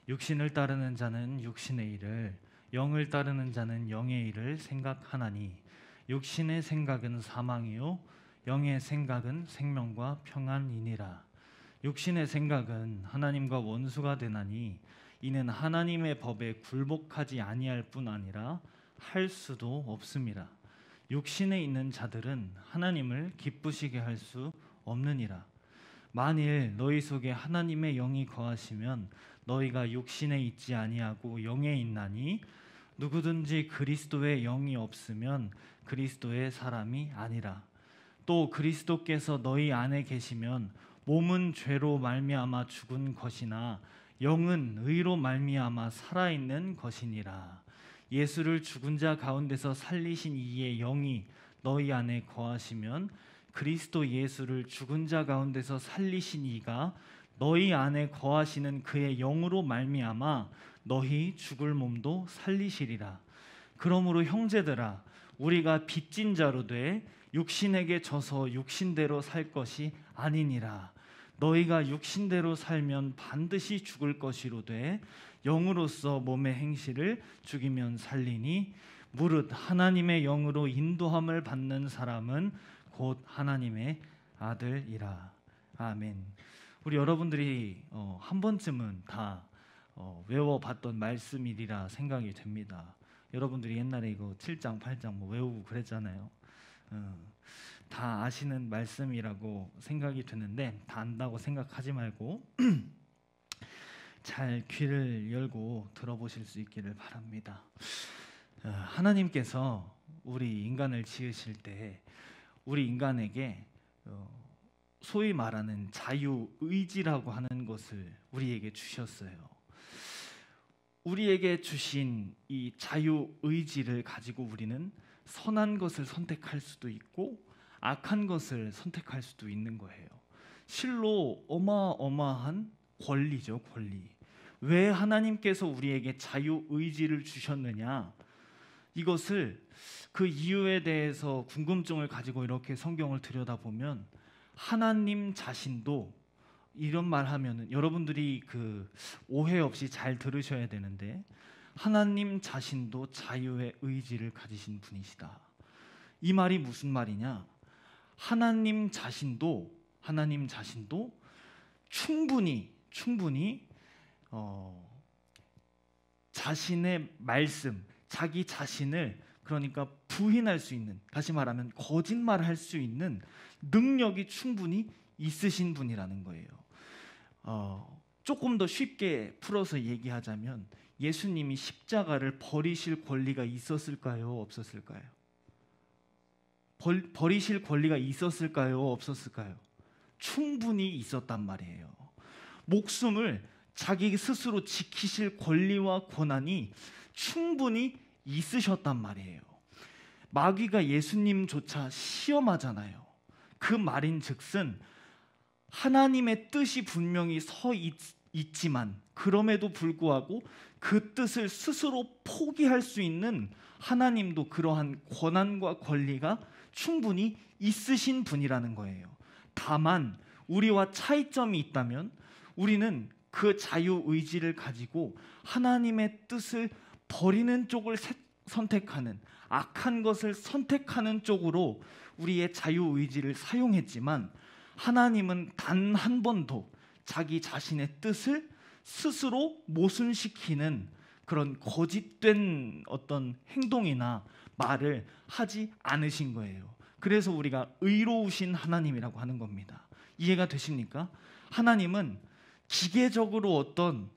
육신을 따르는 자는 육신의 일을, 영을 따르는 자는 영의 일을 생각하나니 육신의 생각은 사망이요 영의 생각은 생명과 평안이니라. 육신의 생각은 하나님과 원수가 되나니 이는 하나님의 법에 굴복하지 아니할 뿐 아니라 할 수도 없습니다. 육신에 있는 자들은 하나님을 기쁘시게 할 수 없느니라. 만일 너희 속에 하나님의 영이 거하시면 너희가 육신에 있지 아니하고 영에 있나니 누구든지 그리스도의 영이 없으면 그리스도의 사람이 아니라. 또 그리스도께서 너희 안에 계시면 몸은 죄로 말미암아 죽은 것이나 영은 의로 말미암아 살아있는 것이니라. 예수를 죽은 자 가운데서 살리신 이의 영이 너희 안에 거하시면 그리스도 예수를 죽은 자 가운데서 살리신 이가 너희 안에 거하시는 그의 영으로 말미암아 너희 죽을 몸도 살리시리라. 그러므로 형제들아, 우리가 빚진 자로 돼 육신에게 져서 육신대로 살 것이 아니니라. 너희가 육신대로 살면 반드시 죽을 것이로되 영으로서 몸의 행실을 죽이면 살리니 무릇 하나님의 영으로 인도함을 받는 사람은 곧 하나님의 아들이라. 아멘. 우리 여러분들이 한 번쯤은 다 외워봤던 말씀이리라 생각이 됩니다. 여러분들이 옛날에 이거 7장 8장 뭐 외우고 그랬잖아요. 다 아시는 말씀이라고 생각이 드는데 다 안다고 생각하지 말고 잘 귀를 열고 들어보실 수 있기를 바랍니다. 하나님께서 우리 인간을 지으실 때 우리 인간에게 소위 말하는 자유의지라고 하는 것을 우리에게 주셨어요. 우리에게 주신 이 자유의지를 가지고 우리는 선한 것을 선택할 수도 있고 악한 것을 선택할 수도 있는 거예요. 실로 어마어마한 권리죠, 권리. 왜 하나님께서 우리에게 자유의지를 주셨느냐? 이것을 그 이유에 대해서 궁금증을 가지고 이렇게 성경을 들여다보면 하나님 자신도 이런 말 하면은 여러분들이 그 오해 없이 잘 들으셔야 되는데 하나님 자신도 자유의 의지를 가지신 분이시다. 이 말이 무슨 말이냐? 하나님 자신도 충분히 자신의 말씀, 자기 자신을 그러니까 부인할 수 있는, 다시 말하면 거짓말할 수 있는 능력이 충분히 있으신 분이라는 거예요. 조금 더 쉽게 풀어서 얘기하자면 예수님이 십자가를 버리실 권리가 있었을까요? 없었을까요? 버리실 권리가 있었을까요? 없었을까요? 충분히 있었단 말이에요. 목숨을 자기 스스로 지키실 권리와 권한이 충분히 있으셨단 말이에요. 마귀가 예수님조차 시험하잖아요. 그 말인즉슨 하나님의 뜻이 분명히 있지만 그럼에도 불구하고 그 뜻을 스스로 포기할 수 있는 하나님도 그러한 권한과 권리가 충분히 있으신 분이라는 거예요. 다만 우리와 차이점이 있다면 우리는 그 자유의지를 가지고 하나님의 뜻을 버리는 쪽을 선택하는, 악한 것을 선택하는 쪽으로 우리의 자유의지를 사용했지만 하나님은 단 한 번도 자기 자신의 뜻을 스스로 모순시키는 그런 거짓된 어떤 행동이나 말을 하지 않으신 거예요. 그래서 우리가 의로우신 하나님이라고 하는 겁니다. 이해가 되십니까? 하나님은 기계적으로 어떤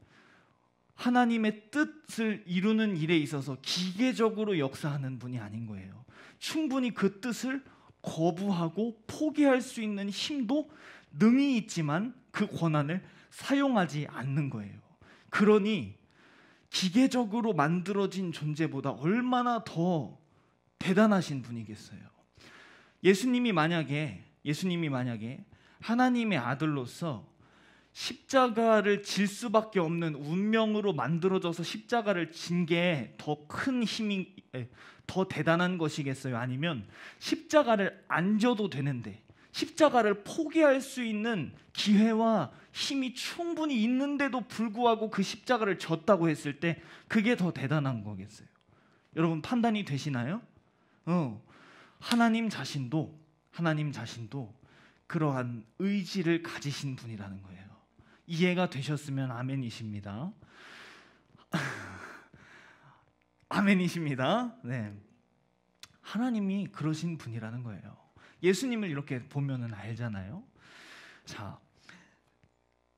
하나님의 뜻을 이루는 일에 있어서 기계적으로 역사하는 분이 아닌 거예요. 충분히 그 뜻을 거부하고 포기할 수 있는 힘도 능히 있지만 그 권한을 사용하지 않는 거예요. 그러니 기계적으로 만들어진 존재보다 얼마나 더 대단하신 분이겠어요. 예수님이 만약에 하나님의 아들로서 십자가를 질 수밖에 없는 운명으로 만들어져서 십자가를 진 게 더 큰 더 대단한 것이겠어요? 아니면 십자가를 안 져도 되는데 십자가를 포기할 수 있는 기회와 힘이 충분히 있는데도 불구하고 그 십자가를 졌다고 했을 때 그게 더 대단한 거겠어요. 여러분 판단이 되시나요? 하나님 자신도 그러한 의지를 가지신 분이라는 거예요. 이해가 되셨으면 아멘이십니다. 아멘이십니다. 네. 하나님이 그러신 분이라는 거예요. 예수님을 이렇게 보면은 알잖아요. 자,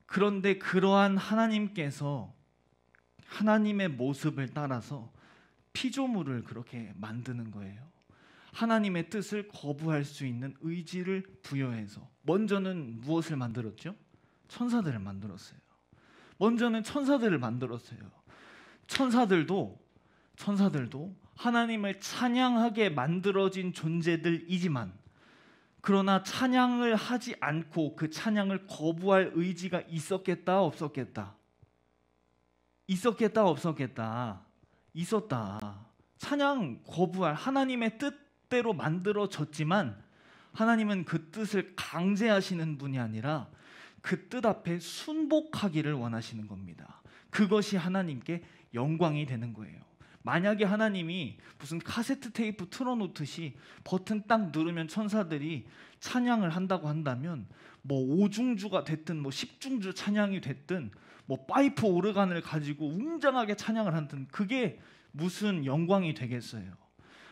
그런데 그러한 하나님께서 하나님의 모습을 따라서 피조물을 그렇게 만드는 거예요. 하나님의 뜻을 거부할 수 있는 의지를 부여해서 먼저는 무엇을 만들었죠? 천사들을 만들었어요. 먼저는 천사들을 만들었어요. 천사들도 하나님을 찬양하게 만들어진 존재들이지만 그러나 찬양을 하지 않고 그 찬양을 거부할 의지가 있었겠다 없었겠다? 있었겠다 없었겠다? 있었다. 찬양 거부할 하나님의 뜻대로 만들어졌지만 하나님은 그 뜻을 강제하시는 분이 아니라 그 뜻 앞에 순복하기를 원하시는 겁니다. 그것이 하나님께 영광이 되는 거예요. 만약에 하나님이 무슨 카세트 테이프 틀어놓듯이 버튼 딱 누르면 천사들이 찬양을 한다고 한다면 뭐 오중주가 됐든 뭐 십중주 찬양이 됐든 뭐 파이프 오르간을 가지고 웅장하게 찬양을 하든 그게 무슨 영광이 되겠어요?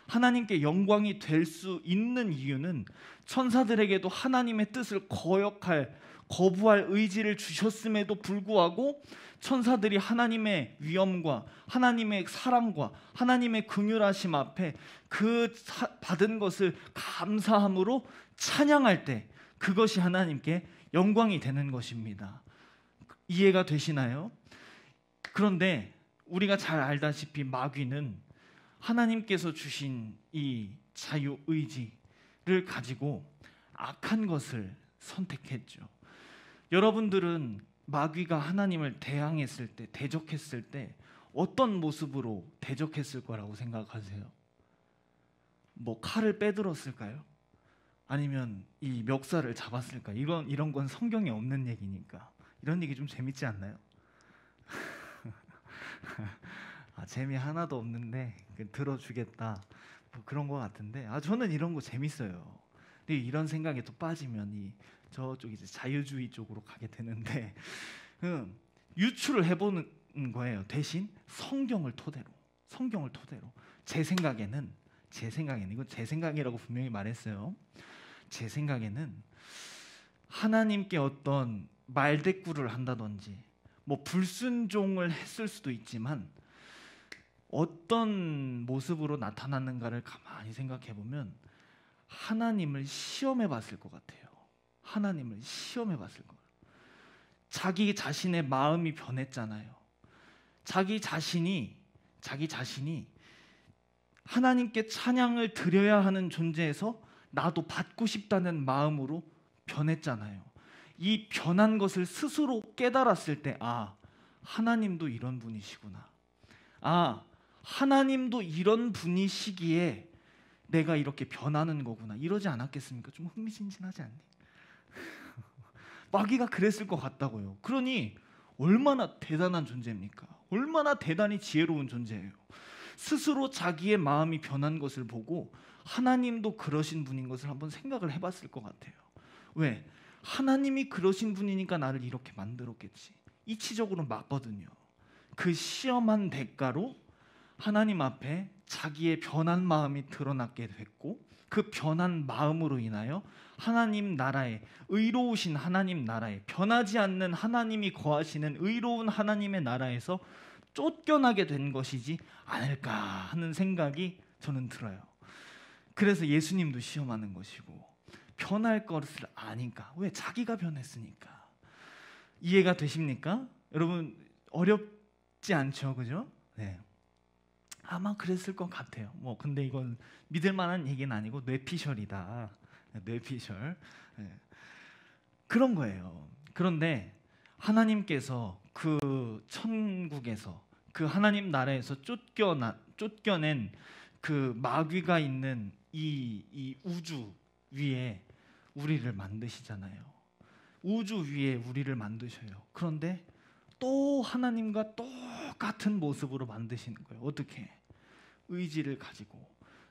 하나님께 영광이 될 수 있는 이유는 천사들에게도 하나님의 뜻을 거부할 의지를 주셨음에도 불구하고 천사들이 하나님의 위엄과 하나님의 사랑과 하나님의 긍휼하심 앞에 그 받은 것을 감사함으로 찬양할 때 그것이 하나님께 영광이 되는 것입니다. 이해가 되시나요? 그런데 우리가 잘 알다시피 마귀는 하나님께서 주신 이 자유의지를 가지고 악한 것을 선택했죠. 여러분들은 마귀가 하나님을 대항했을 때, 대적했을 때 어떤 모습으로 대적했을 거라고 생각하세요? 뭐 칼을 빼들었을까요? 아니면 이 멱살을 잡았을까요? 이런 건 성경에 없는 얘기니까. 이런 얘기 좀 재밌지 않나요? 재미 하나도 없는데 들어주겠다 뭐 그런 거 같은데 저는 이런 거 재밌어요. 근데 이런 생각에 또 빠지면 저쪽 이제 자유주의 쪽으로 가게 되는데 유추를 해보는 거예요. 대신 성경을 토대로 제 생각에는 이건 제 생각이라고 분명히 말했어요. 제 생각에는 하나님께 어떤 말대꾸를 한다든지 뭐 불순종을 했을 수도 있지만 어떤 모습으로 나타났는가를 가만히 생각해 보면 하나님을 시험해 봤을 것 같아요. 하나님을 시험해 봤을 거예요. 자기 자신의 마음이 변했잖아요. 자기 자신이 하나님께 찬양을 드려야 하는 존재에서 나도 받고 싶다는 마음으로 변했잖아요. 이 변한 것을 스스로 깨달았을 때 하나님도 이런 분이시구나. 하나님도 이런 분이시기에 내가 이렇게 변하는 거구나. 이러지 않았겠습니까? 좀 흥미진진하지 않니? 마귀가 그랬을 것 같다고요. 그러니 얼마나 대단한 존재입니까? 얼마나 대단히 지혜로운 존재예요. 스스로 자기의 마음이 변한 것을 보고 하나님도 그러신 분인 것을 한번 생각을 해봤을 것 같아요. 왜? 하나님이 그러신 분이니까 나를 이렇게 만들었겠지. 이치적으로 맞거든요. 그 시험한 대가로 하나님 앞에 자기의 변한 마음이 드러나게 됐고 그 변한 마음으로 인하여 하나님 나라에 의로우신 하나님 나라에 변하지 않는 하나님이 거하시는 의로운 하나님의 나라에서 쫓겨나게 된 것이지 않을까 하는 생각이 저는 들어요. 그래서 예수님도 시험하는 것이고 변할 것을 아니까. 왜? 자기가 변했으니까. 이해가 되십니까? 여러분 어렵지 않죠, 그죠? 네. 아마 그랬을 것 같아요. 근데 이건 믿을 만한 얘기는 아니고 뇌피셜이다. 뇌피셜. 네. 그런 거예요. 그런데 하나님께서 그 천국에서 그 하나님 나라에서 쫓겨낸 그 마귀가 있는 이 우주 위에 우리를 만드시잖아요. 우주 위에 우리를 만드셔요. 그런데 또 하나님과 똑같은 모습으로 만드시는 거예요. 어떻게? 의지를 가지고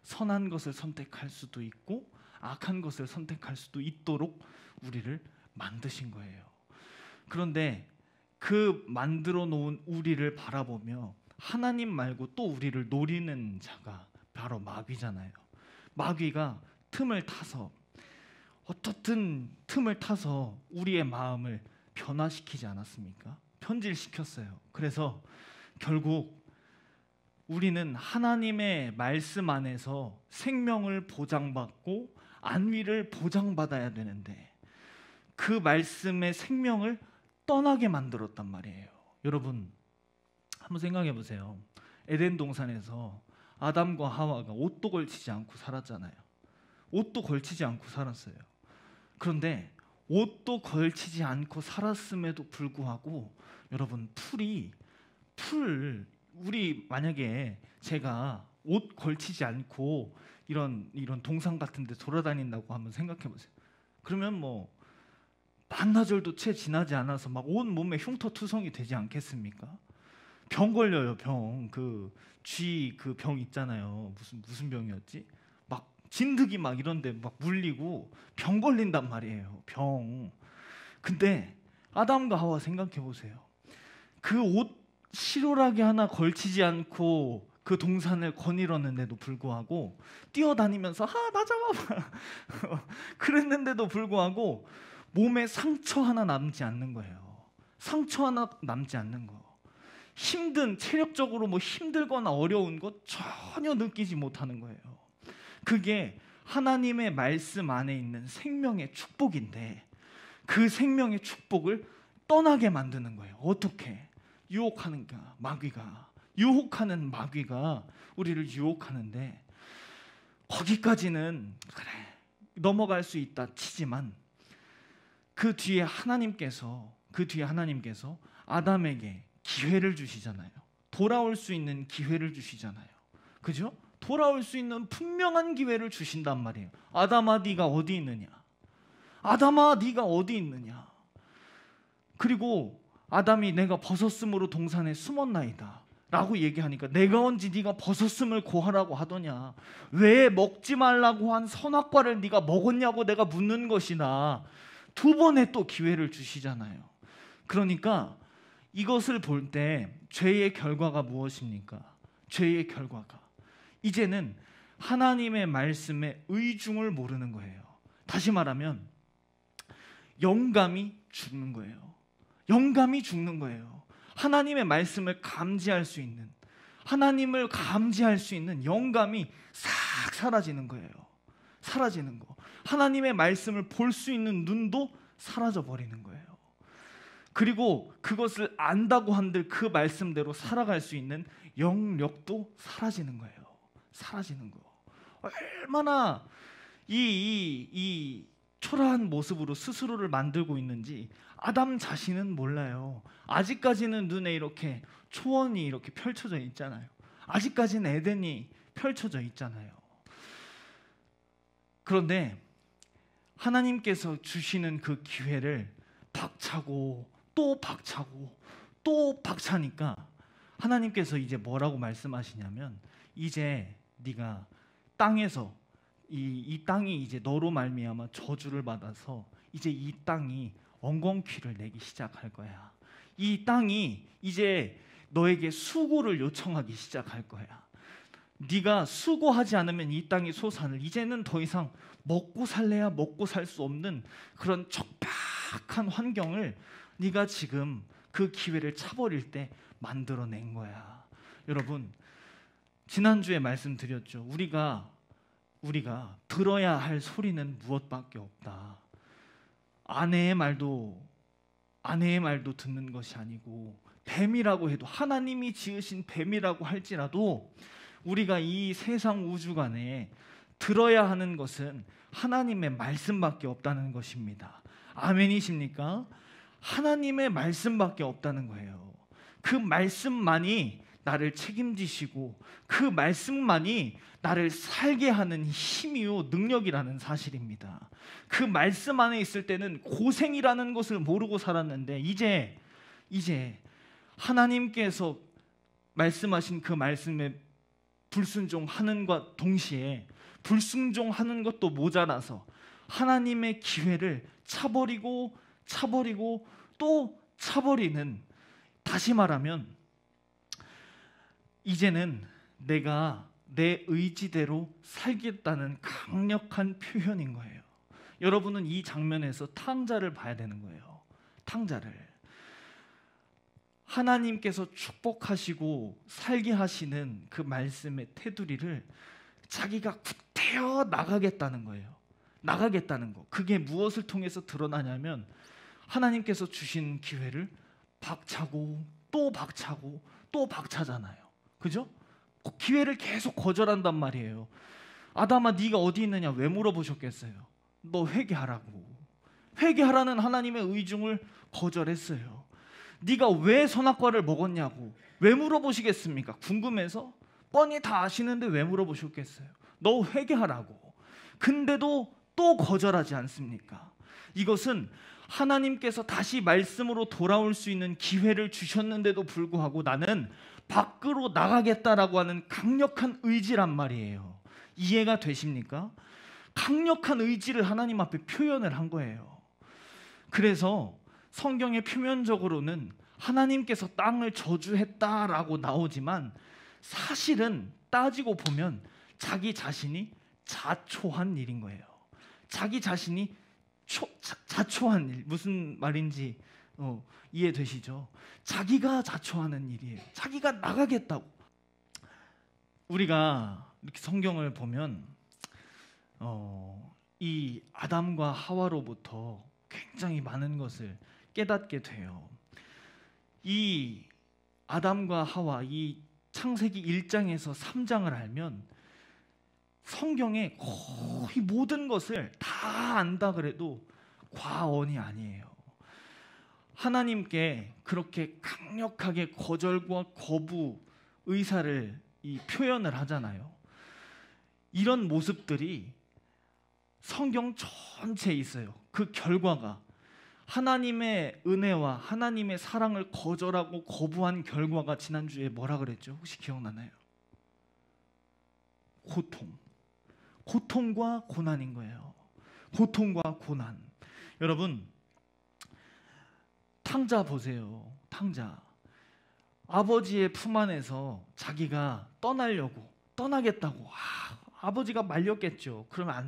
선한 것을 선택할 수도 있고 악한 것을 선택할 수도 있도록 우리를 만드신 거예요. 그런데 그 만들어 놓은 우리를 바라보며 하나님 말고 또 우리를 노리는 자가 바로 마귀잖아요. 마귀가 틈을 타서 어떻든 틈을 타서 우리의 마음을 변화시키지 않았습니까? 편질시켰어요. 그래서 결국 우리는 하나님의 말씀 안에서 생명을 보장받고 안위를 보장받아야 되는데 그 말씀의 생명을 떠나게 만들었단 말이에요. 여러분 한번 생각해 보세요. 에덴 동산에서 아담과 하와가 옷도 걸치지 않고 살았잖아요. 옷도 걸치지 않고 살았어요. 그런데 옷도 걸치지 않고 살았음에도 불구하고 여러분 우리 만약에 제가 옷 걸치지 않고 이런 동산 같은 데 돌아다닌다고 한번 생각해 보세요. 그러면 뭐 반나절도 채 지나지 않아서 막 온 몸에 흉터투성이 되지 않겠습니까? 병 걸려요. 병. 쥐 병 있잖아요. 무슨 병이었지? 막 진드기 막 이런데 막 물리고 병 걸린단 말이에요. 병. 근데 아담과 하와 생각해 보세요. 그 옷 실오라기 하나 걸치지 않고 그 동산을 거닐었는데도 불구하고 뛰어다니면서 나 잡아봐 그랬는데도 불구하고 몸에 상처 하나 남지 않는 거예요. 상처 하나 남지 않는 거. 체력적으로 뭐 힘들거나 어려운 것 전혀 느끼지 못하는 거예요. 그게 하나님의 말씀 안에 있는 생명의 축복인데 그 생명의 축복을 떠나게 만드는 거예요. 어떻게? 유혹하는 마귀가 우리를 유혹하는데 거기까지는 그래 넘어갈 수 있다 치지만 그 뒤에 하나님께서 아담에게 기회를 주시잖아요. 돌아올 수 있는 기회를 주시잖아요. 그죠? 돌아올 수 있는 분명한 기회를 주신단 말이에요. 아담아 네가 어디 있느냐? 아담아 네가 어디 있느냐? 그리고 아담이 내가 벗었으므로 동산에 숨었나이다 라고 얘기하니까 내가 언제 네가 벗었음을 고하라고 하더냐? 왜 먹지 말라고 한 선악과를 네가 먹었냐고 내가 묻는 것이나 두 번의 또 기회를 주시잖아요. 그러니까 이것을 볼 때 죄의 결과가 무엇입니까? 죄의 결과가 이제는 하나님의 말씀에 의중을 모르는 거예요. 다시 말하면 영감이 죽는 거예요. 영감이 죽는 거예요. 하나님의 말씀을 감지할 수 있는 하나님을 감지할 수 있는 영감이 싹 사라지는 거예요. 사라지는 거. 하나님의 말씀을 볼 수 있는 눈도 사라져 버리는 거예요. 그리고 그것을 안다고 한들 그 말씀대로 살아갈 수 있는 영력도 사라지는 거예요. 사라지는 거. 얼마나 이 초라한 모습으로 스스로를 만들고 있는지 아담 자신은 몰라요. 아직까지는 눈에 이렇게 초원이 이렇게 펼쳐져 있잖아요. 아직까지는 에덴이 펼쳐져 있잖아요. 그런데 하나님께서 주시는 그 기회를 박차고 또 박차고 또 박차니까 하나님께서 이제 뭐라고 말씀하시냐면 이제 네가 땅에서 이 땅이 이제 너로 말미암아 저주를 받아서 이제 이 땅이 엉겅퀴를 내기 시작할 거야. 이 땅이 이제 너에게 수고를 요청하기 시작할 거야. 네가 수고하지 않으면 이 땅의 소산을 이제는 더 이상 먹고 살래야 먹고 살 수 없는 그런 척박한 환경을 네가 지금 그 기회를 차버릴 때 만들어낸 거야. 여러분 지난주에 말씀드렸죠. 우리가 들어야 할 소리는 무엇밖에 없다. 아내의 말도 듣는 것이 아니고 뱀이라고 해도 하나님이 지으신 뱀이라고 할지라도 우리가 이 세상 우주간에 들어야 하는 것은 하나님의 말씀밖에 없다는 것입니다. 아멘이십니까? 하나님의 말씀밖에 없다는 거예요. 그 말씀만이 나를 책임지시고 그 말씀만이 나를 살게 하는 힘이요 능력이라는 사실입니다. 그 말씀 안에 있을 때는 고생이라는 것을 모르고 살았는데 이제 하나님께서 말씀하신 그 말씀에 불순종하는과 동시에 불순종하는 것도 모자라서 하나님의 기회를 차버리고 또 차버리는, 다시 말하면 이제는 내가 내 의지대로 살겠다는 강력한 표현인 거예요. 여러분은 이 장면에서 탕자를 봐야 되는 거예요. 탕자를. 하나님께서 축복하시고 살게 하시는 그 말씀의 테두리를 자기가 구태여 나가겠다는 거예요. 나가겠다는 거. 그게 무엇을 통해서 드러나냐면 하나님께서 주신 기회를 박차고 또 박차고 또 박차잖아요. 그죠? 기회를 계속 거절한단 말이에요. 아담아 네가 어디 있느냐 왜 물어보셨겠어요? 너 회개하라고. 회개하라는 하나님의 의중을 거절했어요. 네가 왜 선악과를 먹었냐고 왜 물어보시겠습니까? 궁금해서? 뻔히 다 아시는데 왜 물어보셨겠어요? 너 회개하라고. 근데도 또 거절하지 않습니까? 이것은 하나님께서 다시 말씀으로 돌아올 수 있는 기회를 주셨는데도 불구하고 나는 밖으로 나가겠다라고 하는 강력한 의지란 말이에요. 이해가 되십니까? 강력한 의지를 하나님 앞에 표현을 한 거예요. 그래서 성경의 표면적으로는 하나님께서 땅을 저주했다라고 나오지만 사실은 따지고 보면 자기 자신이 자초한 일인 거예요. 자기 자신이 자초한 일, 무슨 말인지 이해되시죠? 자기가 자초하는 일이에요. 자기가 나가겠다고. 우리가 이렇게 성경을 보면 이 아담과 하와로부터 굉장히 많은 것을 깨닫게 돼요. 이 아담과 하와, 이 창세기 1장에서 3장을 알면 성경의 거의 모든 것을 다 안다 그래도 과언이 아니에요. 하나님께 그렇게 강력하게 거절과 거부 의사를 표현을 하잖아요. 이런 모습들이 성경 전체에 있어요. 그 결과가 하나님의 은혜와 하나님의 사랑을 거절하고 거부한 결과가 지난주에 뭐라 그랬죠? 혹시 기억나나요? 고통과 고난인 거예요. 고통과 고난. 여러분 탕자 보세요. 탕자. 아버지의 품 안에서 자기가 떠나겠다고 아버지가 말렸겠죠. 그러면 안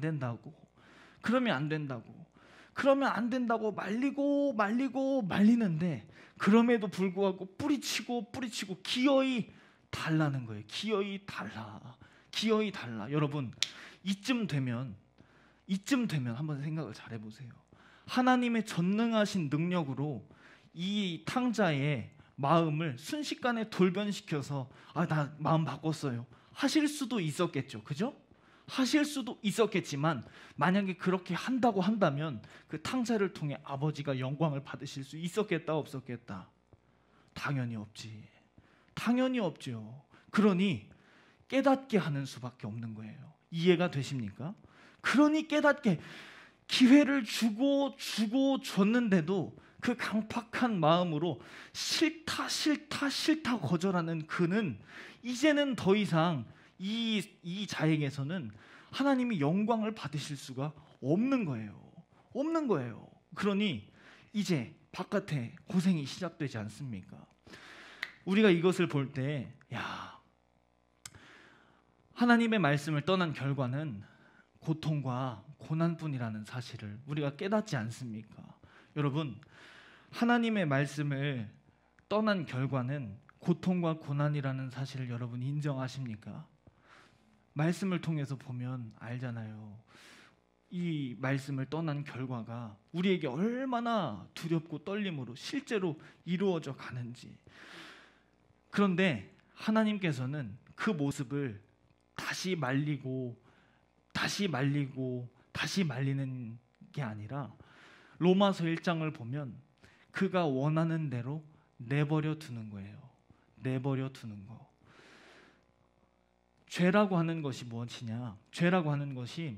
된다고 말리는데 그럼에도 불구하고 뿌리치고 기어이 달라는 거예요. 기어이 달라. 여러분 이쯤 되면 한번 생각을 잘 해보세요. 하나님의 전능하신 능력으로 이 탕자의 마음을 순식간에 돌변시켜서 나 마음 바꿨어요 하실 수도 있었겠죠. 그죠? 하실 수도 있었겠지만 만약에 그렇게 한다고 한다면 그 탕자를 통해 아버지가 영광을 받으실 수 있었겠다 없었겠다? 당연히 없죠. 그러니 깨닫게 하는 수밖에 없는 거예요. 이해가 되십니까? 그러니 깨닫게 기회를 주고 줬는데도 그 강팍한 마음으로 싫다 거절하는 그는 이제는 더 이상 이 자에게서는 하나님이 영광을 받으실 수가 없는 거예요. 그러니 이제 바깥에 고생이 시작되지 않습니까? 우리가 이것을 볼 때 하나님의 말씀을 떠난 결과는 고통과 고난뿐이라는 사실을 우리가 깨닫지 않습니까? 여러분 하나님의 말씀을 떠난 결과는 고통과 고난이라는 사실을 여러분 인정하십니까? 말씀을 통해서 보면 알잖아요. 이 말씀을 떠난 결과가 우리에게 얼마나 두렵고 떨림으로 실제로 이루어져 가는지. 그런데 하나님께서는 그 모습을 다시 말리는 게 아니라 로마서 1장을 보면 그가 원하는 대로 내버려 두는 거예요. 내버려 두는 거. 죄라고 하는 것이 무엇이냐? 죄라고 하는 것이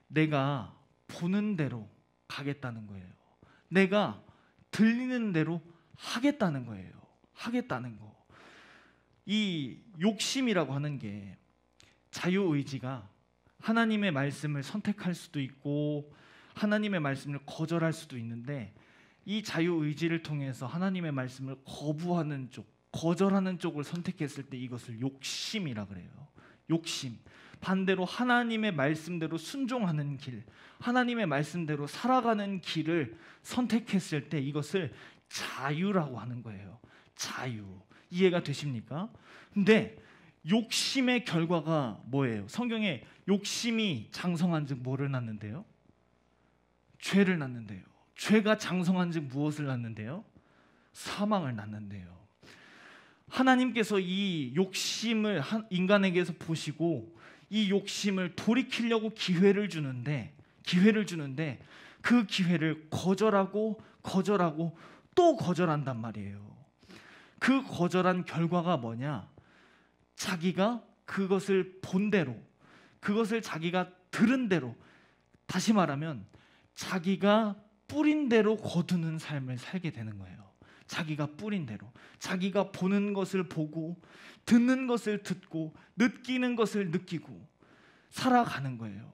내가 보는 대로 가겠다는 거예요. 내가 들리는 대로 하겠다는 거예요. 하겠다는 거. 이 욕심이라고 하는 게 자유의지가 하나님의 말씀을 선택할 수도 있고 하나님의 말씀을 거절할 수도 있는데, 이 자유의지를 통해서 하나님의 말씀을 거부하는 쪽, 거절하는 쪽을 선택했을 때 이것을 욕심이라 그래요. 욕심. 반대로 하나님의 말씀대로 순종하는 길, 하나님의 말씀대로 살아가는 길을 선택했을 때 이것을 자유라고 하는 거예요. 자유. 이해가 되십니까? 근데 욕심의 결과가 뭐예요? 성경에 욕심이 장성한즉 뭐를 낳는데요? 죄를 낳는데요. 죄가 장성한즉 무엇을 낳는데요? 사망을 낳는데요. 하나님께서 이 욕심을 인간에게서 보시고 이 욕심을 돌이키려고 기회를 주는데 그 기회를 거절하고 또 거절한단 말이에요. 그 거절한 결과가 뭐냐? 자기가 그것을 본 대로, 그것을 자기가 들은 대로, 다시 말하면 자기가 뿌린 대로 거두는 삶을 살게 되는 거예요. 자기가 뿌린 대로, 자기가 보는 것을 보고 듣는 것을 듣고 느끼는 것을 느끼고 살아가는 거예요.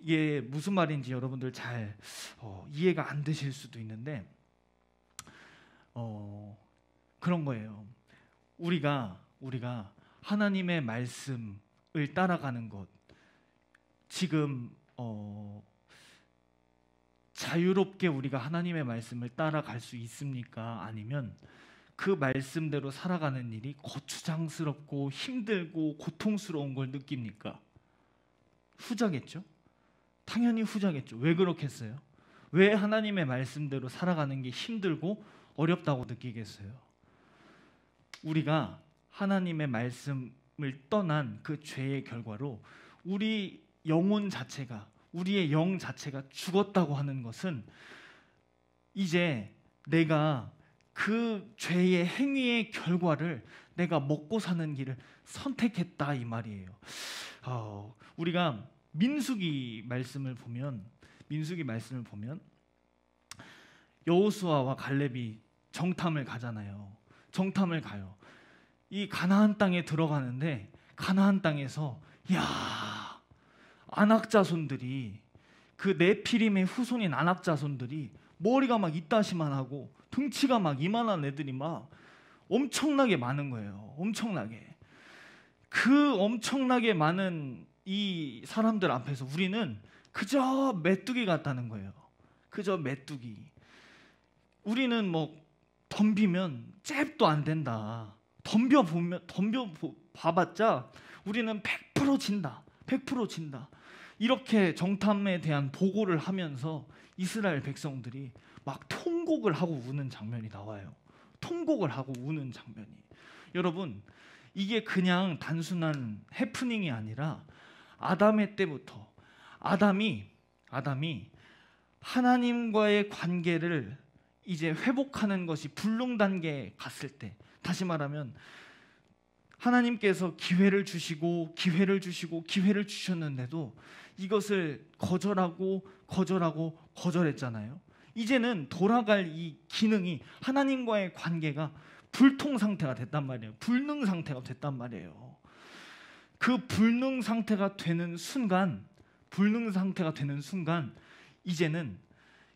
이게 무슨 말인지 여러분들 잘 이해가 안 되실 수도 있는데 그런 거예요. 우리가 하나님의 말씀을 따라가는 것, 지금 자유롭게 우리가 하나님의 말씀을 따라갈 수 있습니까? 아니면 그 말씀대로 살아가는 일이 거추장스럽고 힘들고 고통스러운 걸 느낍니까? 후자겠죠? 당연히 후자겠죠. 왜 그렇겠어요? 왜 하나님의 말씀대로 살아가는 게 힘들고 어렵다고 느끼겠어요? 우리가 하나님의 말씀을 떠난 그 죄의 결과로 우리 영혼 자체가, 우리의 영 자체가 죽었다고 하는 것은 이제 내가 그 죄의 행위의 결과를 내가 먹고 사는 길을 선택했다 이 말이에요. 우리가 민수기 말씀을 보면 여호수아와 갈렙이 정탐을 가잖아요. 정탐을 가요. 이 가나안 땅에 들어가는데 가나안 땅에서 아낙 자손들이, 그 네피림의 후손인 아낙 자손들이 머리가 막 이따시만 하고 등치가 막 이만한 애들이 막 엄청나게 많은 거예요. 엄청나게. 그 엄청나게 많은 이 사람들 앞에서 우리는 그저 메뚜기 같다는 거예요. 그저 메뚜기. 우리는 뭐 덤비면 잽도 안 된다. 덤벼 봐봤자 우리는 100% 진다. 100% 진다. 이렇게 정탐에 대한 보고를 하면서 이스라엘 백성들이 막 통곡을 하고 우는 장면이 나와요. 통곡을 하고 우는 장면이. 여러분, 이게 그냥 단순한 해프닝이 아니라 아담의 때부터 아담이 하나님과의 관계를 이제 회복하는 것이 불능 단계에 갔을 때, 다시 말하면 하나님께서 기회를 주시고 주셨는데도 이것을 거절했잖아요. 이제는 돌아갈 이 기능이, 하나님과의 관계가 불통 상태가 됐단 말이에요. 불능 상태가 됐단 말이에요. 그 불능 상태가 되는 순간 이제는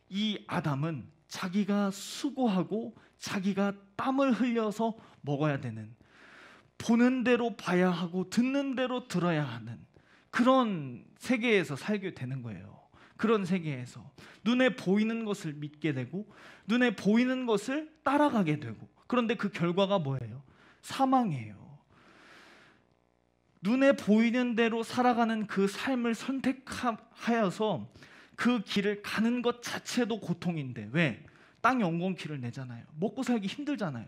이 아담은 자기가 수고하고 자기가 땀을 흘려서 먹어야 되는, 보는 대로 봐야 하고 듣는 대로 들어야 하는 그런 세계에서 살게 되는 거예요. 그런 세계에서 눈에 보이는 것을 믿게 되고 눈에 보이는 것을 따라가게 되고, 그런데 그 결과가 뭐예요? 사망이에요. 눈에 보이는 대로 살아가는 그 삶을 선택하여서 그 길을 가는 것 자체도 고통인데, 왜? 땅 영공키를 내잖아요. 먹고 살기 힘들잖아요.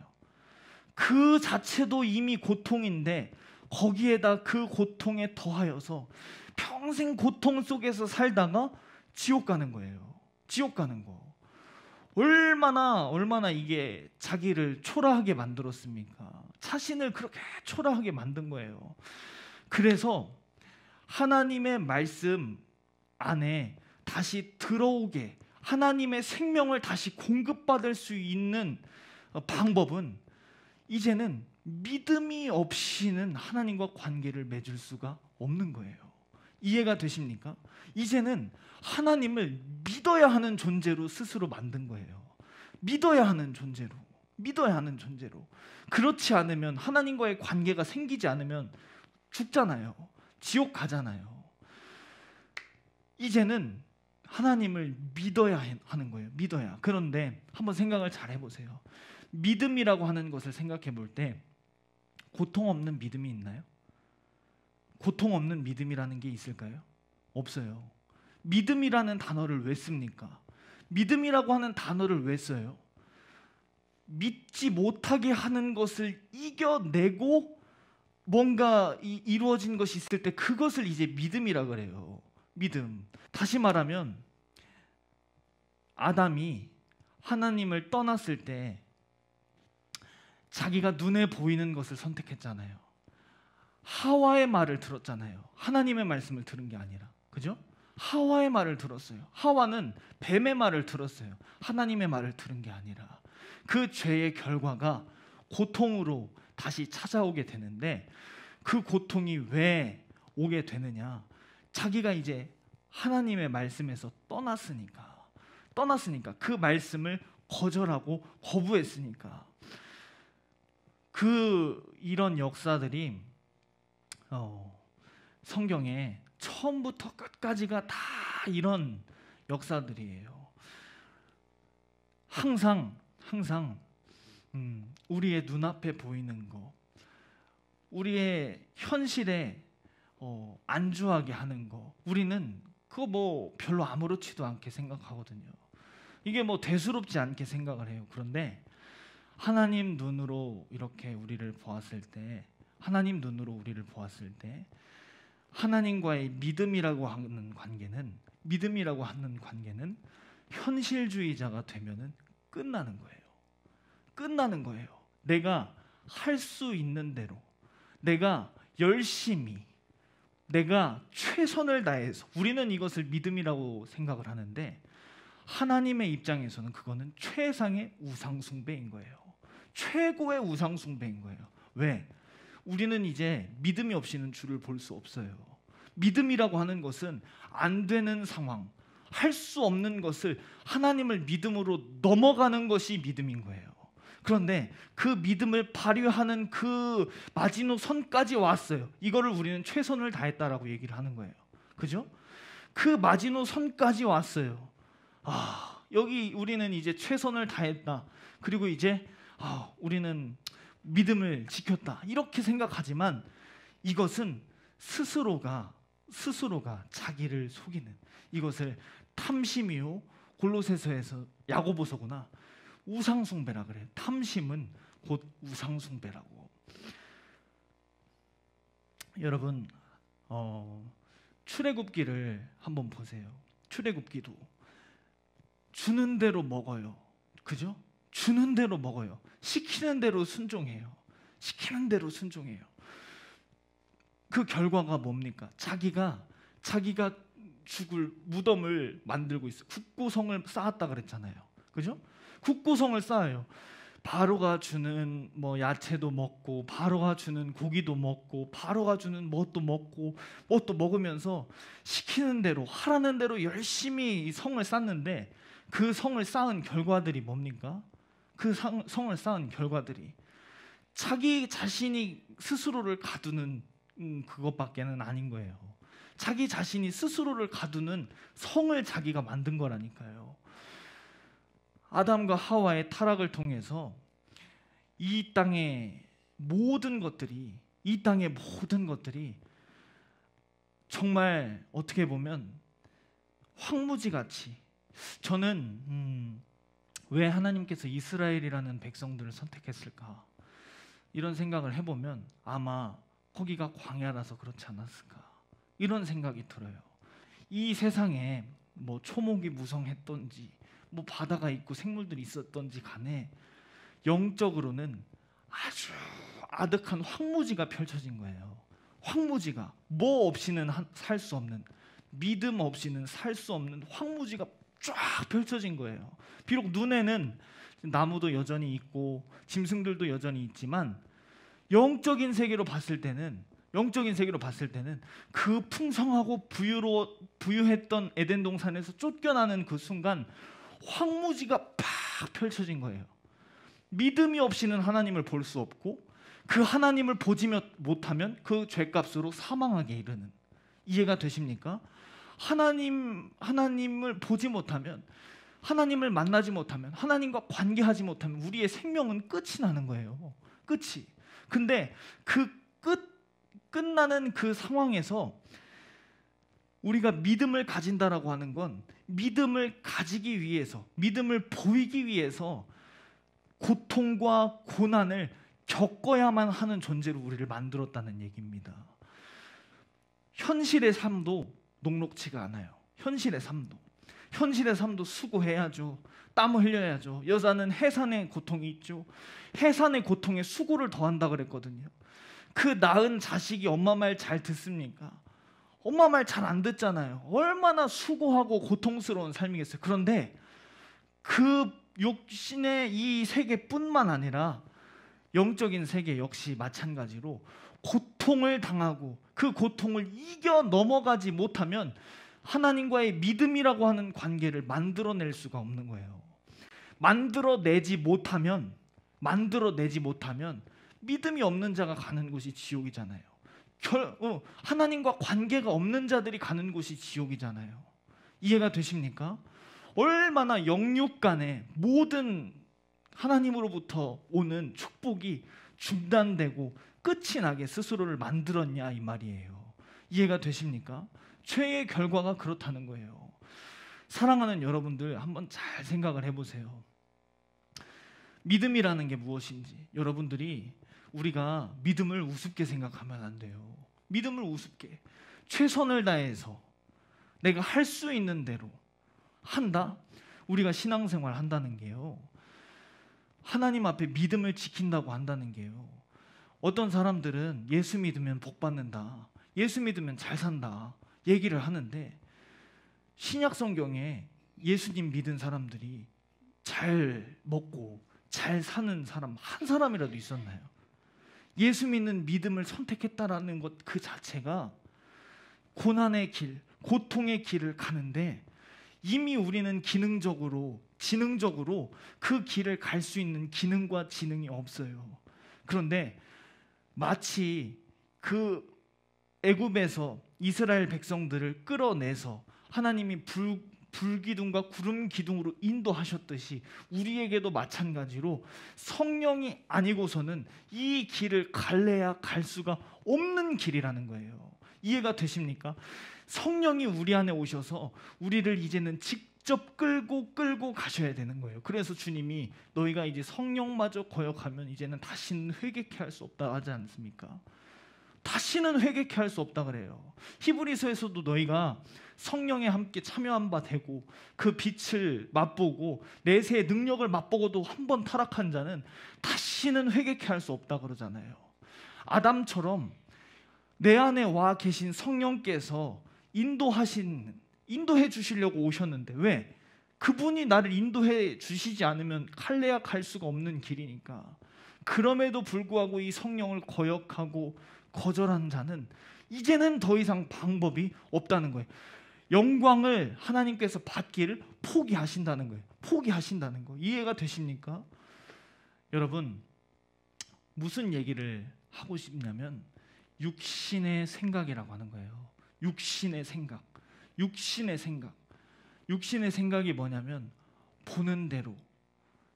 그 자체도 이미 고통인데 거기에다 그 고통에 더하여서 평생 고통 속에서 살다가 지옥 가는 거예요. 지옥 가는 거. 얼마나 이게 자기를 초라하게 만들었습니까? 자신을 그렇게 초라하게 만든 거예요. 그래서 하나님의 말씀 안에 다시 들어오게, 하나님의 생명을 다시 공급받을 수 있는 방법은 이제는 믿음이 없이는 하나님과 관계를 맺을 수가 없는 거예요. 이해가 되십니까? 이제는 하나님을 믿어야 하는 존재로 스스로 만든 거예요. 믿어야 하는 존재로. 그렇지 않으면, 하나님과의 관계가 생기지 않으면 죽잖아요. 지옥 가잖아요. 이제는 하나님을 믿어야 하는 거예요. 믿어야. 그런데 한번 생각을 잘 해보세요. 믿음이라고 하는 것을 생각해 볼 때 고통 없는 믿음이 있나요? 고통 없는 믿음이라는 게 있을까요? 없어요. 믿음이라는 단어를 왜 씁니까? 믿음이라고 하는 단어를 왜 써요? 믿지 못하게 하는 것을 이겨내고 뭔가 이루어진 것이 있을 때 그것을 이제 믿음이라 그래요. 믿음. 다시 말하면 아담이 하나님을 떠났을 때 자기가 눈에 보이는 것을 선택했잖아요. 하와의 말을 들었잖아요. 하나님의 말씀을 들은 게 아니라. 그죠? 하와의 말을 들었어요. 하와는 뱀의 말을 들었어요. 하나님의 말을 들은 게 아니라. 그 죄의 결과가 고통으로 다시 찾아오게 되는데, 그 고통이 왜 오게 되느냐? 자기가 이제 하나님의 말씀에서 떠났으니까, 그 말씀을 거절하고 거부했으니까. 이런 역사들이 성경에 처음부터 끝까지가 다 이런 역사들이에요. 항상 우리의 눈앞에 보이는 거, 우리의 현실에 안주하게 하는 거, 우리는 그거 뭐 별로 아무렇지도 않게 생각하거든요. 이게 뭐 대수롭지 않게 생각을 해요. 그런데 하나님 눈으로 이렇게 우리를 보았을 때, 하나님과의 믿음이라고 하는 관계는 현실주의자가 되면은 끝나는 거예요. 내가 할 수 있는 대로, 내가 열심히, 내가 최선을 다해서, 우리는 이것을 믿음이라고 생각을 하는데 하나님의 입장에서는 그거는 최상의 우상숭배인 거예요. 최고의 우상숭배인 거예요. 왜? 우리는 이제 믿음이 없이는 주를 볼 수 없어요. 믿음이라고 하는 것은 안 되는 상황, 할 수 없는 것을 하나님을 믿음으로 넘어가는 것이 믿음인 거예요. 그런데 그 믿음을 발휘하는 그 마지노선까지 왔어요. 이거를 우리는 최선을 다했다라고 얘기를 하는 거예요. 그죠? 그 마지노선까지 왔어요. 여기 우리는 이제 최선을 다했다. 그리고 이제 우리는 믿음을 지켰다. 이렇게 생각하지만 이것은 스스로가 자기를 속이는, 이것을 탐심이요, 골로새서에서 야고보서구나, 우상숭배라 그래요. 탐심은 곧 우상숭배라고. 여러분, 출애굽기를 한번 보세요. 출애굽기도 주는 대로 먹어요. 그죠? 주는 대로 먹어요. 시키는 대로 순종해요. 그 결과가 뭡니까? 자기가 죽을 무덤을 만들고 있어요. 국고성을 쌓았다 그랬잖아요. 그죠? 국고성을 쌓아요. 바로가 주는 뭐 야채도 먹고, 바로가 주는 고기도 먹고, 바로가 주는 뭣도 먹으면서 시키는 대로, 하라는 대로 열심히 성을 쌓는데, 그 성을 쌓은 결과들이 뭡니까? 그 성을 쌓은 결과들이 자기 자신이 스스로를 가두는 그것밖에는 아닌 거예요. 자기 자신이 스스로를 가두는 성을 자기가 만든 거라니까요. 아담과 하와의 타락을 통해서 이 땅의 모든 것들이 정말 어떻게 보면 황무지같이, 저는 왜 하나님께서 이스라엘이라는 백성들을 선택했을까, 이런 생각을 해보면 아마 거기가 광야라서 그렇지 않았을까, 이런 생각이 들어요. 이 세상에 뭐 초목이 무성했던지, 뭐 바다가 있고 생물들이 있었던지 간에 영적으로는 아득한 황무지가 펼쳐진 거예요. 황무지가, 뭐 없이는 살 수 없는, 믿음 없이는 살 수 없는 황무지가 쫙 펼쳐진 거예요. 비록 눈에는 나무도 여전히 있고 짐승들도 여전히 있지만 영적인 세계로 봤을 때는 그 풍성하고 부유했던 에덴 동산에서 쫓겨나는 그 순간 황무지가 팍 펼쳐진 거예요. 믿음이 없이는 하나님을 볼 수 없고 그 하나님을 보지 못하면 그 죄값으로 사망하게 이르는, 이해가 되십니까? 하나님을 보지 못하면, 하나님을 만나지 못하면, 하나님과 관계하지 못하면 우리의 생명은 끝이 나는 거예요. 끝이. 근데 그 끝나는 그 상황에서 우리가 믿음을 가진다라고 하는 건 믿음을 가지기 위해서, 믿음을 보이기 위해서 고통과 고난을 겪어야만 하는 존재로 우리를 만들었다는 얘기입니다. 현실의 삶도 녹록지가 않아요. 현실의 삶도 수고해야죠. 땀 흘려야죠. 여자는 해산의 고통이 있죠. 해산의 고통에 수고를 더한다 그랬거든요. 그 낳은 자식이 엄마 말 잘 듣습니까? 엄마 말 잘 안 듣잖아요. 얼마나 수고하고 고통스러운 삶이겠어요. 그런데 그 육신의 이 세계뿐만 아니라 영적인 세계 역시 마찬가지로 고통을 당하고 그 고통을 이겨 넘어가지 못하면 하나님과의 믿음이라고 하는 관계를 만들어낼 수가 없는 거예요. 만들어내지 못하면 믿음이 없는 자가 가는 곳이 지옥이잖아요. 하나님과 관계가 없는 자들이 가는 곳이 지옥이잖아요. 이해가 되십니까? 얼마나 영육 간에 모든 하나님으로부터 오는 축복이 중단되고 끝이 나게 스스로를 만들었냐 이 말이에요. 이해가 되십니까? 죄의 결과가 그렇다는 거예요. 사랑하는 여러분들, 한번 잘 생각을 해보세요. 믿음이라는 게 무엇인지. 여러분들이, 우리가 믿음을 우습게 생각하면 안 돼요. 믿음을 우습게, 최선을 다해서 내가 할 수 있는 대로 한다? 우리가 신앙생활 한다는 게요, 하나님 앞에 믿음을 지킨다고 한다는 게요, 어떤 사람들은 예수 믿으면 복 받는다, 예수 믿으면 잘 산다 얘기를 하는데, 신약 성경에 예수님 믿은 사람들이 잘 먹고 잘 사는 사람 한 사람이라도 있었나요? 예수 믿는 믿음을 선택했다라는 것 그 자체가 고난의 길, 고통의 길을 가는데 이미 우리는 지능적으로 그 길을 갈 수 있는 기능과 지능이 없어요. 그런데 마치 그 애굽에서 이스라엘 백성들을 끌어내서 하나님이 불기둥과 구름 기둥으로 인도하셨듯이 우리에게도 마찬가지로 성령이 아니고서는 이 길을 갈래야 갈 수가 없는 길이라는 거예요. 이해가 되십니까? 성령이 우리 안에 오셔서 우리를 이제는 직접 끌고 가셔야 되는 거예요. 그래서 주님이 너희가 이제 성령마저 거역하면 이제는 다시는 회개케 할 수 없다 하지 않습니까? 다시는 회개케 할 수 없다 그래요. 히브리서에서도 너희가 성령에 함께 참여한 바 되고 그 빛을 맛보고 내세의 능력을 맛보고도 한 번 타락한 자는 다시는 회개케 할 수 없다 그러잖아요. 아담처럼 내 안에 와 계신 성령께서 인도해 주시려고 오셨는데, 왜? 그분이 나를 인도해 주시지 않으면 갈래야 갈 수가 없는 길이니까. 그럼에도 불구하고 이 성령을 거역하고 거절한 자는 이제는 더 이상 방법이 없다는 거예요. 영광을 하나님께서 받기를 포기하신다는 거예요. 포기하신다는 거. 이해가 되십니까? 여러분, 무슨 얘기를 하고 싶냐면 육신의 생각이라고 하는 거예요. 육신의 생각이 뭐냐면 보는 대로,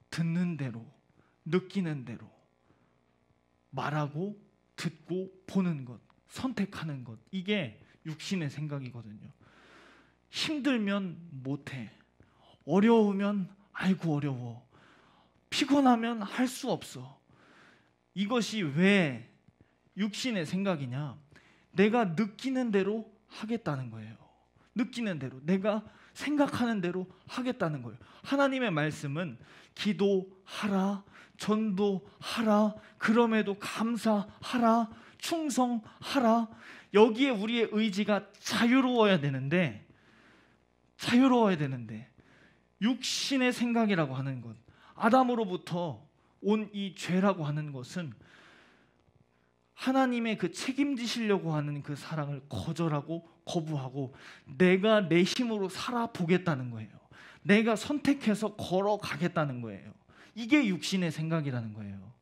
듣는 대로, 느끼는 대로 말하고 듣고 보는 것, 선택하는 것, 이게 육신의 생각이거든요. 힘들면 못해, 어려우면 아이고 어려워, 피곤하면 할 수 없어. 이것이 왜 육신의 생각이냐? 내가 느끼는 대로 하겠다는 거예요. 느끼는 대로, 내가 생각하는 대로 하겠다는 거예요. 하나님의 말씀은 기도하라, 전도하라, 그럼에도 감사하라, 충성하라. 여기에 우리의 의지가 자유로워야 되는데 육신의 생각이라고 하는 것, 아담으로부터 온 이 죄라고 하는 것은 하나님의 그 책임지시려고 하는 그 사랑을 거절하고 거부하고 내가 내 힘으로 살아보겠다는 거예요. 내가 선택해서 걸어가겠다는 거예요. 이게 육신의 생각이라는 거예요.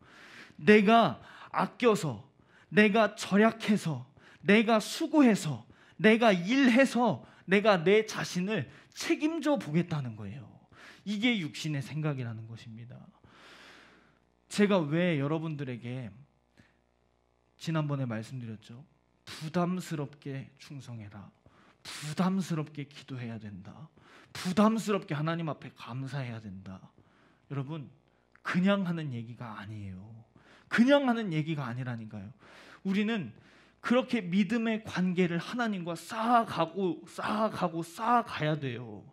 내가 아껴서, 내가 절약해서, 내가 수고해서, 내가 일해서 내가 내 자신을 책임져 보겠다는 거예요. 이게 육신의 생각이라는 것입니다. 제가 왜 여러분들에게 지난번에 말씀드렸죠. 부담스럽게 충성해라. 부담스럽게 기도해야 된다. 부담스럽게 하나님 앞에 감사해야 된다. 여러분, 그냥 하는 얘기가 아니에요. 그냥 하는 얘기가 아니라니까요. 우리는 그렇게 믿음의 관계를 하나님과 쌓아가야 돼요.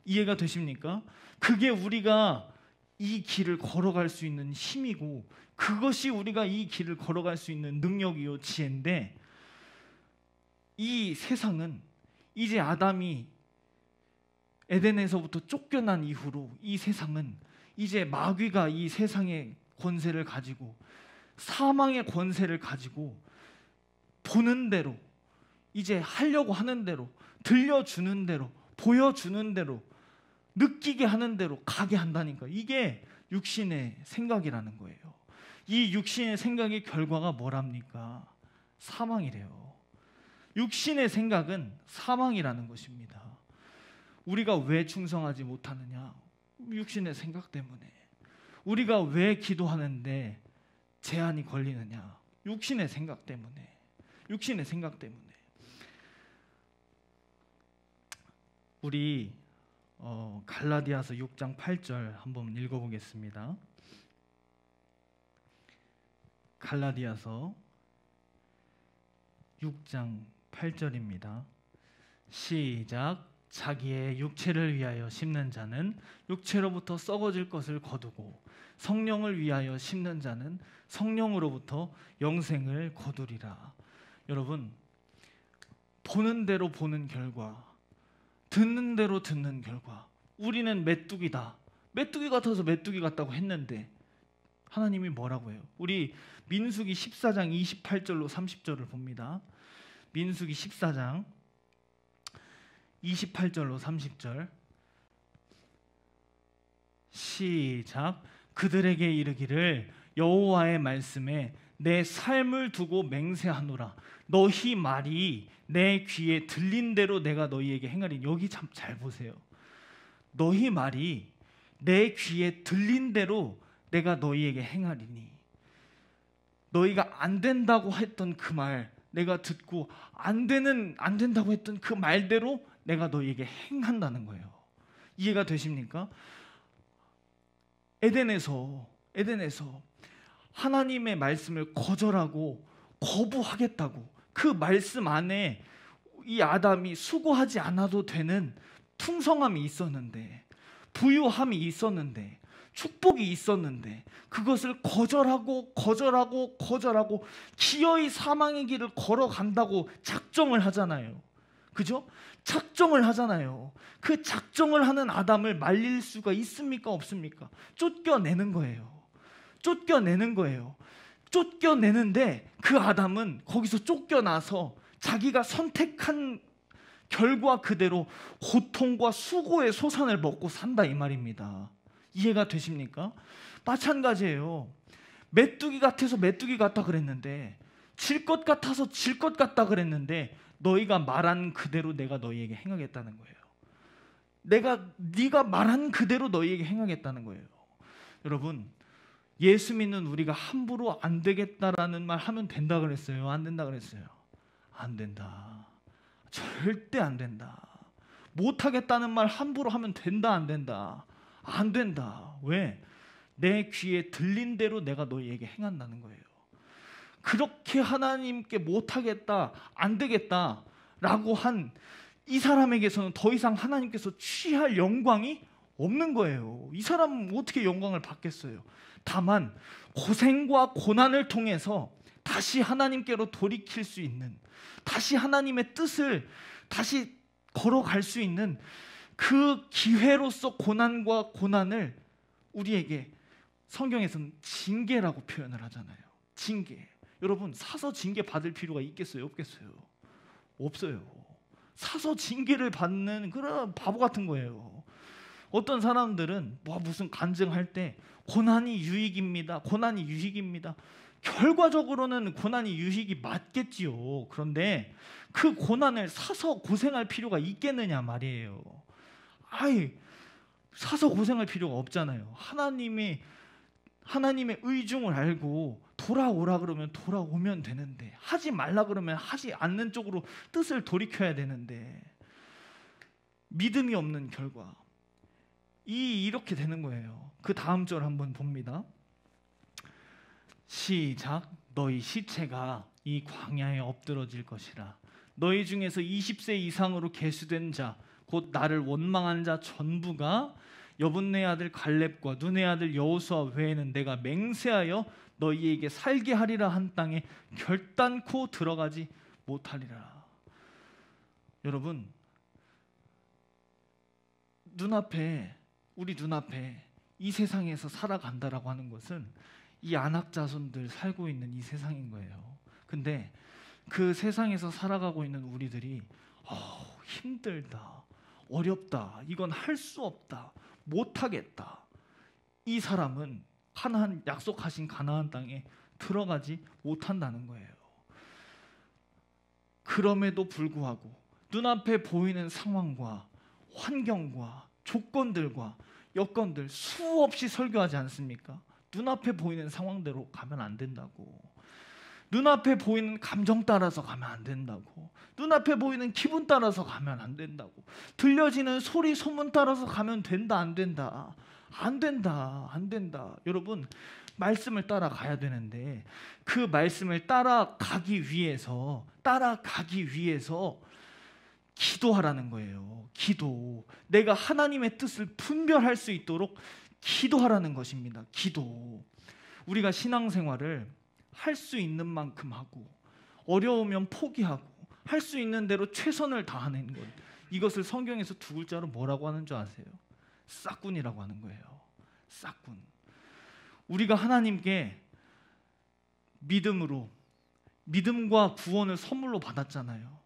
이해가 되십니까? 그게 우리가 이 길을 걸어갈 수 있는 힘이고, 그것이 우리가 이 길을 걸어갈 수 있는 능력이요 지혜인데, 이 세상은 이제 아담이 에덴에서부터 쫓겨난 이후로 이 세상은 이제 마귀가 이 세상의 권세를 가지고, 사망의 권세를 가지고 보는 대로, 이제 하려고 하는 대로, 들려주는 대로, 보여주는 대로, 느끼게 하는 대로 가게 한다니까. 이게 육신의 생각이라는 거예요. 이 육신의 생각의 결과가 뭐랍니까? 사망이래요. 육신의 생각은 사망이라는 것입니다. 우리가 왜 충성하지 못하느냐? 육신의 생각 때문에. 우리가 왜 기도하는데 제한이 걸리느냐? 육신의 생각 때문에. 육신의 생각 때문에. 우리 갈라디아서 6장 8절 한번 읽어보겠습니다. 갈라디아서 6장 8절입니다. 시작. 자기의 육체를 위하여 심는 자는 육체로부터 썩어질 것을 거두고 성령을 위하여 심는 자는 성령으로부터 영생을 거두리라. 여러분, 보는 대로 보는 결과, 듣는 대로 듣는 결과, 우리는 메뚜기다, 메뚜기 같아서 메뚜기 같다고 했는데 하나님이 뭐라고 해요? 우리 민수기 14장 28절로 30절을 봅니다. 민수기 14장 28절로 30절 시작. 그들에게 이르기를 여호와의 말씀에 내 삶을 두고 맹세하노라. 너희 말이 내 귀에 들린 대로 내가 너희에게 행하리니. 여기 참 잘 보세요. 너희 말이 내 귀에 들린 대로 내가 너희에게 행하리니. 너희가 안 된다고 했던 그 말 내가 듣고 안 된다고 했던 그 말대로 내가 너희에게 행한다는 거예요. 이해가 되십니까? 에덴에서 하나님의 말씀을 거절하고 거부하겠다고, 그 말씀 안에 이 아담이 수고하지 않아도 되는 풍성함이 있었는데, 부유함이 있었는데, 축복이 있었는데, 그것을 거절하고 기어이 사망의 길을 걸어간다고 작정을 하잖아요. 그죠? 작정을 하잖아요. 그 작정을 하는 아담을 말릴 수가 있습니까? 없습니까? 쫓겨내는 거예요. 쫓겨내는데 그 아담은 거기서 쫓겨나서 자기가 선택한 결과 그대로 고통과 수고의 소산을 먹고 산다, 이 말입니다. 이해가 되십니까? 마찬가지예요. 메뚜기 같아서 메뚜기 같다 그랬는데, 질 것 같아서 질 것 같다 그랬는데, 너희가 말한 그대로 내가 너희에게 행하겠다는 거예요. 네가 말한 그대로 너희에게 행하겠다는 거예요. 여러분, 예수 믿는 우리가 함부로 안 되겠다라는 말 하면 된다 그랬어요? 안 된다 그랬어요? 안 된다. 절대 안 된다. 못하겠다는 말 함부로 하면 된다, 안 된다? 안 된다. 왜? 내 귀에 들린 대로 내가 너희에게 행한다는 거예요. 그렇게 하나님께 못하겠다, 안 되겠다라고 한 이 사람에게서는 더 이상 하나님께서 취할 영광이 없는 거예요. 이 사람은 어떻게 영광을 받겠어요? 다만 고생과 고난을 통해서 다시 하나님께로 돌이킬 수 있는, 다시 하나님의 뜻을 다시 걸어갈 수 있는 그 기회로서 고난과 고난을 우리에게 성경에서는 징계라고 표현을 하잖아요. 징계. 여러분, 사서 징계 받을 필요가 있겠어요? 없겠어요? 없어요. 사서 징계를 받는 그런 바보 같은 거예요. 어떤 사람들은 무슨 간증할 때 고난이 유익입니다. 고난이 유익입니다. 결과적으로는 고난이 유익이 맞겠지요. 그런데 그 고난을 사서 고생할 필요가 있겠느냐 말이에요. 사서 고생할 필요가 없잖아요. 하나님의 의중을 알고 돌아오라 그러면 돌아오면 되는데, 하지 말라 그러면 하지 않는 쪽으로 뜻을 돌이켜야 되는데, 믿음이 없는 결과 이렇게 되는 거예요. 그 다음 절 한번 봅니다. 시작. 너희 시체가 이 광야에 엎드러질 것이라. 너희 중에서 20세 이상으로 계수된 자, 곧 나를 원망한 자 전부가 여분네 아들 갈렙과 눈의 아들 여호수아 외에는 내가 맹세하여 너희에게 살게 하리라 한 땅에 결단코 들어가지 못하리라. 여러분, 우리 눈앞에 이 세상에서 살아간다라고 하는 것은 이 안악 자손들 살고 있는 이 세상인 거예요. 근데 그 세상에서 살아가고 있는 우리들이 힘들다, 어렵다, 이건 할 수 없다, 못하겠다, 이 사람은 약속하신 가나안 땅에 들어가지 못한다는 거예요. 그럼에도 불구하고 눈앞에 보이는 상황과 환경과 조건들과 여건들 수없이 설교하지 않습니까? 눈앞에 보이는 상황대로 가면 안 된다고, 눈앞에 보이는 감정 따라서 가면 안 된다고, 눈앞에 보이는 기분 따라서 가면 안 된다고, 들려지는 소리 소문 따라서 가면 된다 안 된다, 안 된다 안 된다. 여러분, 말씀을 따라가야 되는데 그 말씀을 따라가기 위해서 기도하라는 거예요. 기도. 내가 하나님의 뜻을 분별할 수 있도록 기도하라는 것입니다. 기도. 우리가 신앙생활을 할 수 있는 만큼 하고, 어려우면 포기하고, 할 수 있는 대로 최선을 다하는 것, 이것을 성경에서 두 글자로 뭐라고 하는 줄 아세요? 싹군이라고 하는 거예요. 싹군. 우리가 하나님께 믿음과 구원을 선물로 받았잖아요.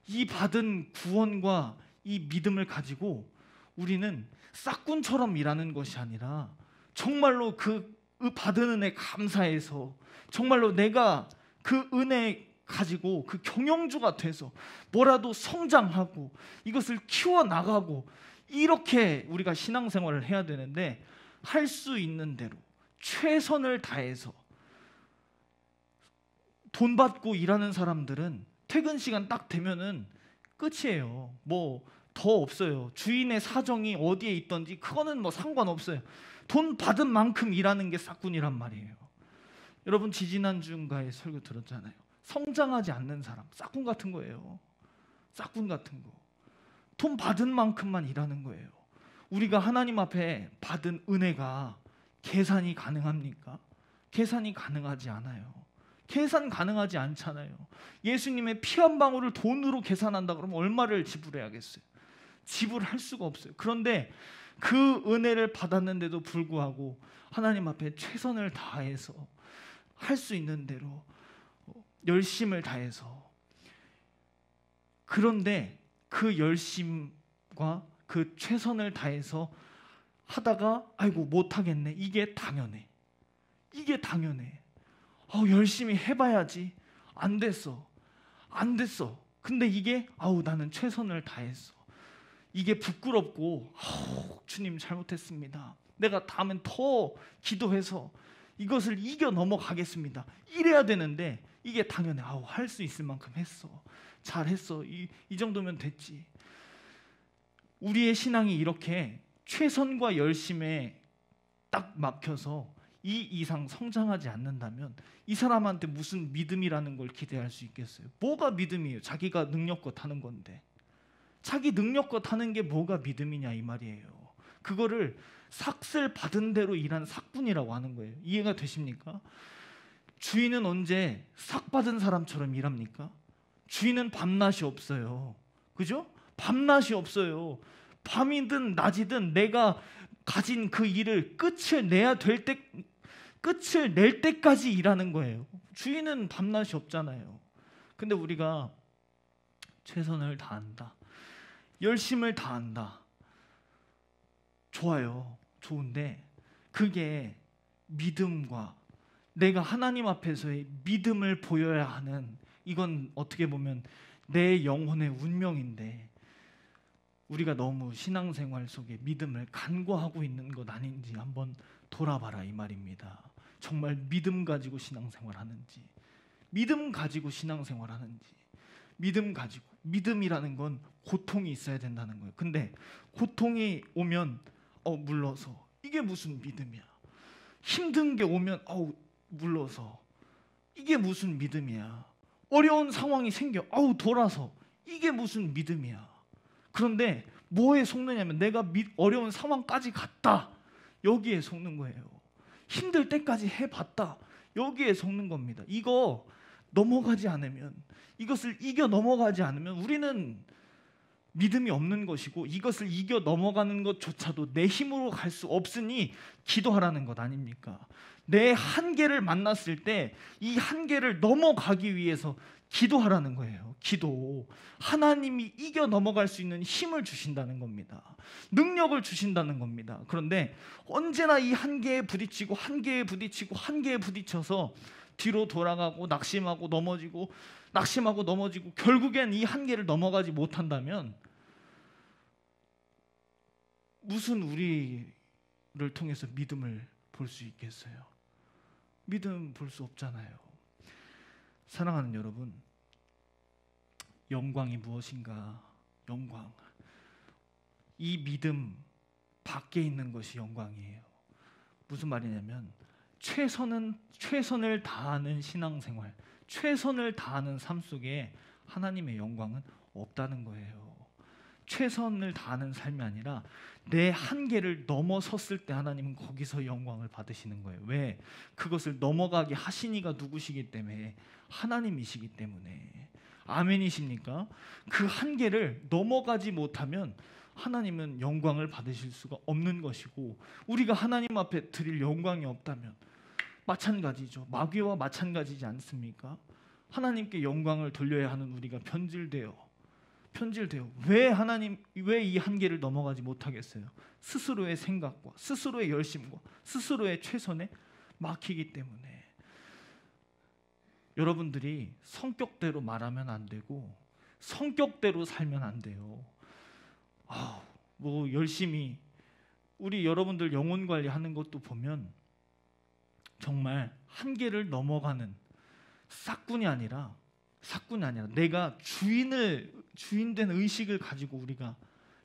이 받은 구원과 이 믿음을 가지고 우리는 싹군처럼 일하는 것이 아니라 정말로 그 받은 은혜 감사해서, 정말로 내가 그 은혜 가지고 그 경영주가 돼서 뭐라도 성장하고 이것을 키워나가고, 이렇게 우리가 신앙생활을 해야 되는데, 할 수 있는 대로 최선을 다해서 돈 받고 일하는 사람들은 퇴근 시간 딱 되면은 끝이에요. 더 없어요. 주인의 사정이 어디에 있던지 그거는 상관없어요. 돈 받은 만큼 일하는 게 싹군이란 말이에요. 여러분, 지지난주인가에 설교 들었잖아요. 성장하지 않는 사람, 싹군 같은 거예요. 싹군 같은 거. 돈 받은 만큼만 일하는 거예요. 우리가 하나님 앞에 받은 은혜가 계산이 가능합니까? 계산이 가능하지 않아요. 계산 가능하지 않잖아요. 예수님의 피 한 방울을 돈으로 계산한다 그러면 얼마를 지불해야겠어요? 지불할 수가 없어요. 그런데 그 은혜를 받았는데도 불구하고 하나님 앞에 최선을 다해서 할 수 있는 대로 열심을 다해서, 그런데 그 열심과 그 최선을 다해서 하다가 아이고 못하겠네, 이게 당연해. 열심히 해봐야지. 안 됐어. 근데 이게 나는 최선을 다했어. 이게 부끄럽고 주님 잘못했습니다. 내가 다음엔 더 기도해서 이것을 이겨 넘어가겠습니다. 이래야 되는데 이게 당연해. 할 수 있을 만큼 했어. 잘했어. 이 정도면 됐지. 우리의 신앙이 이렇게 최선과 열심에 딱 막혀서 이 이상 성장하지 않는다면 이 사람한테 무슨 믿음이라는 걸 기대할 수 있겠어요? 뭐가 믿음이에요? 자기가 능력껏 하는 건데. 자기 능력껏 하는 게 뭐가 믿음이냐 이 말이에요. 그거를 삭슬 받은 대로 일한 삭군이라고 하는 거예요. 이해가 되십니까? 주인은 언제 삭 받은 사람처럼 일합니까? 주인은 밤낮이 없어요. 그죠? 밤낮이 없어요. 밤이든 낮이든 내가 가진 그 일을 끝을 낼 때까지 일하는 거예요. 주인은 밤낮이 없잖아요. 근데 우리가 최선을 다한다, 열심을 다한다. 좋아요. 좋은데 그게 믿음과 내가 하나님 앞에서의 믿음을 보여야 하는, 이건 어떻게 보면 내 영혼의 운명인데 우리가 너무 신앙생활 속에 믿음을 간과하고 있는 것 아닌지 한번 돌아봐라 이 말입니다. 정말 믿음 가지고 신앙생활 하는지, 믿음 가지고 신앙생활 하는지, 믿음 가지고, 믿음이라는 건 고통이 있어야 된다는 거예요. 근데 고통이 오면 물러서, 이게 무슨 믿음이야. 힘든 게 오면 물러서, 이게 무슨 믿음이야. 어려운 상황이 생겨 돌아서, 이게 무슨 믿음이야. 그런데 뭐에 속느냐면 내가 어려운 상황까지 갔다, 여기에 속는 거예요. 힘들 때까지 해봤다, 여기에 속는 겁니다. 이거 넘어가지 않으면, 이것을 이겨 넘어가지 않으면 우리는 믿음이 없는 것이고, 이것을 이겨 넘어가는 것조차도 내 힘으로 갈 수 없으니 기도하라는 것 아닙니까? 내 한계를 만났을 때 이 한계를 넘어가기 위해서 기도하라는 거예요. 기도. 하나님이 이겨 넘어갈 수 있는 힘을 주신다는 겁니다. 능력을 주신다는 겁니다. 그런데 언제나 이 한계에 부딪히고 한계에 부딪히고 한계에 부딪혀서 뒤로 돌아가고 낙심하고 넘어지고 낙심하고 넘어지고 결국엔 이 한계를 넘어가지 못한다면 무슨 우리를 통해서 믿음을 볼 수 있겠어요? 믿음 볼 수 없잖아요. 사랑하는 여러분, 영광이 무엇인가? 영광. 이 믿음 밖에 있는 것이 영광이에요. 무슨 말이냐면 최선을 다하는 신앙생활, 최선을 다하는 삶 속에 하나님의 영광은 없다는 거예요. 최선을 다하는 삶이 아니라 내 한계를 넘어섰을 때 하나님은 거기서 영광을 받으시는 거예요. 왜? 그것을 넘어가게 하신 이가 누구시기 때문에, 하나님이시기 때문에. 아멘이십니까? 그 한계를 넘어가지 못하면 하나님은 영광을 받으실 수가 없는 것이고, 우리가 하나님 앞에 드릴 영광이 없다면 마찬가지죠. 마귀와 마찬가지지 않습니까? 하나님께 영광을 돌려야 하는 우리가 변질돼요. 왜 이 한계를 넘어가지 못하겠어요? 스스로의 생각과 스스로의 열심과 스스로의 최선에 막히기 때문에. 여러분들이 성격대로 말하면 안 되고 성격대로 살면 안 돼요. 열심히 우리 여러분들 영혼 관리하는 것도 보면 정말 한계를 넘어가는 삭군이 아니라 내가 주인된 의식을 가지고 우리가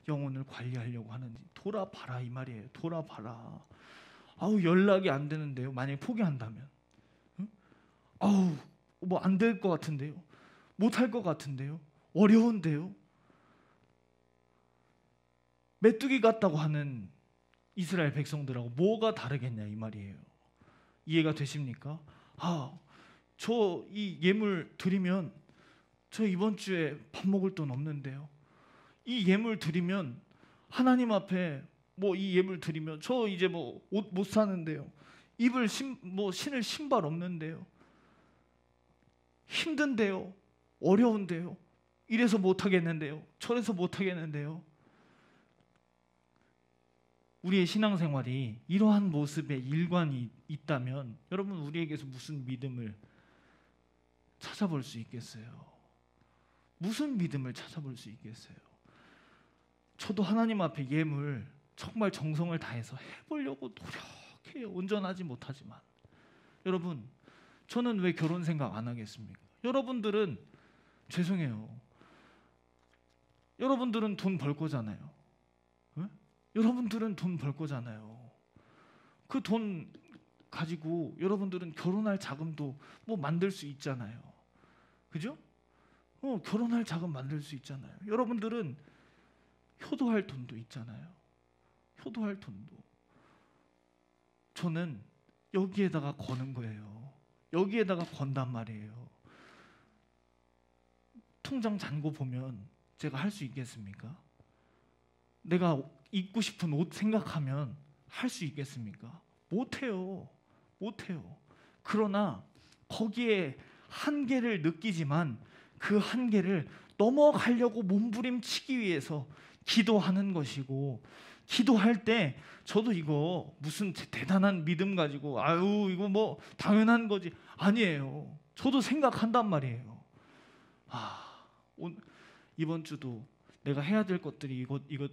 영혼을 관리하려고 하는지 돌아봐라 이 말이에요. 돌아봐라. 연락이 안 되는데요. 만약에 포기한다면, 뭐 안 될 것 같은데요. 못할 것 같은데요. 어려운데요. 메뚜기 같다고 하는 이스라엘 백성들하고 뭐가 다르겠냐 이 말이에요. 이해가 되십니까? 저 이 예물 드리면 저 이번 주에 밥 먹을 돈 없는데요. 이 예물 드리면 하나님 앞에 이 예물 드리면 저 이제 옷 못 사는데요. 신을 신발 없는데요. 힘든데요. 어려운데요. 이래서 못 하겠는데요. 저래서 못 하겠는데요. 우리의 신앙생활이 이러한 모습의 일관이 있다면 여러분, 우리에게서 무슨 믿음을 찾아볼 수 있겠어요? 무슨 믿음을 찾아볼 수 있겠어요? 저도 하나님 앞에 예물 정말 정성을 다해서 해보려고 노력해요. 온전하지 못하지만. 여러분, 저는 왜 결혼 생각 안 하겠습니까? 여러분들은 죄송해요. 여러분들은 돈 벌 거잖아요. 네? 여러분들은 돈 벌 거잖아요. 그 돈 가지고 여러분들은 결혼할 자금도 만들 수 있잖아요. 그죠? 결혼할 자금 만들 수 있잖아요. 여러분들은 효도할 돈도 있잖아요. 효도할 돈도. 저는 여기에다가 거는 거예요. 여기에다가 건단 말이에요. 통장 잔고 보면 제가 할 수 있겠습니까? 내가 입고 싶은 옷 생각하면 할 수 있겠습니까? 못해요. 그러나 거기에 한계를 느끼지만 그 한계를 넘어가려고 몸부림치기 위해서 기도하는 것이고, 기도할 때 저도 이거 무슨 대단한 믿음 가지고 아유 이거 뭐 당연한 거지 아니에요. 저도 생각한단 말이에요. 이번 주도 내가 해야 될 것들이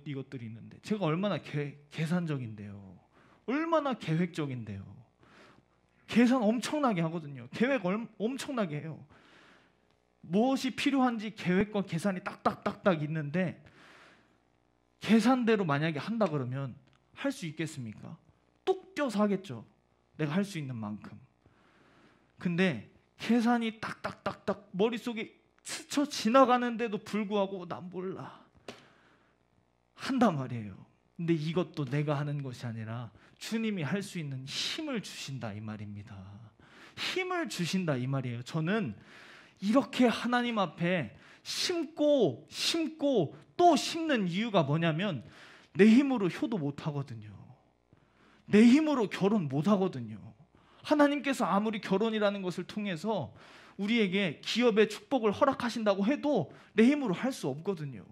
이것들이 있는데 제가 얼마나 계산적인데요. 얼마나 계획적인데요. 계산 엄청나게 하거든요. 계획 엄청나게 해요. 무엇이 필요한지 계획과 계산이 딱딱딱딱 있는데 계산대로 만약에 한다 그러면 할 수 있겠습니까? 뚝 떼어서 하겠죠. 내가 할 수 있는 만큼. 근데 계산이 딱딱딱딱 머릿속에 스쳐 지나가는데도 불구하고 난 몰라 한단 말이에요. 근데 이것도 내가 하는 것이 아니라 주님이 할 수 있는 힘을 주신다 이 말입니다. 힘을 주신다 이 말이에요. 저는 이렇게 하나님 앞에 심고 또 심는 이유가 뭐냐면 내 힘으로 효도 못 하거든요. 내 힘으로 결혼 못 하거든요. 하나님께서 아무리 결혼이라는 것을 통해서 우리에게 기업의 축복을 허락하신다고 해도 내 힘으로 할 수 없거든요.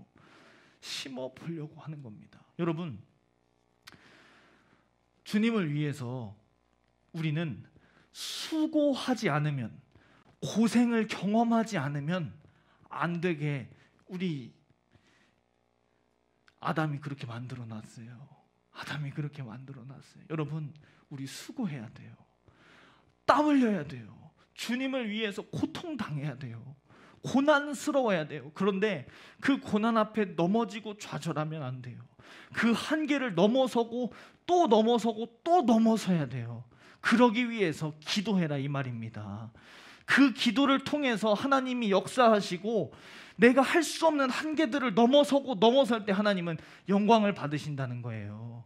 심어 보려고 하는 겁니다. 여러분, 주님을 위해서 우리는 수고하지 않으면, 고생을 경험하지 않으면 안 되게 우리 아담이 그렇게 만들어 놨어요. 여러분, 우리 수고해야 돼요. 땀 흘려야 돼요. 주님을 위해서 고통당해야 돼요. 고난스러워야 돼요. 그런데 그 고난 앞에 넘어지고 좌절하면 안 돼요. 그 한계를 넘어서고 또 넘어서야 돼요. 그러기 위해서 기도해라 이 말입니다. 그 기도를 통해서 하나님이 역사하시고 내가 할 수 없는 한계들을 넘어설 때 하나님은 영광을 받으신다는 거예요.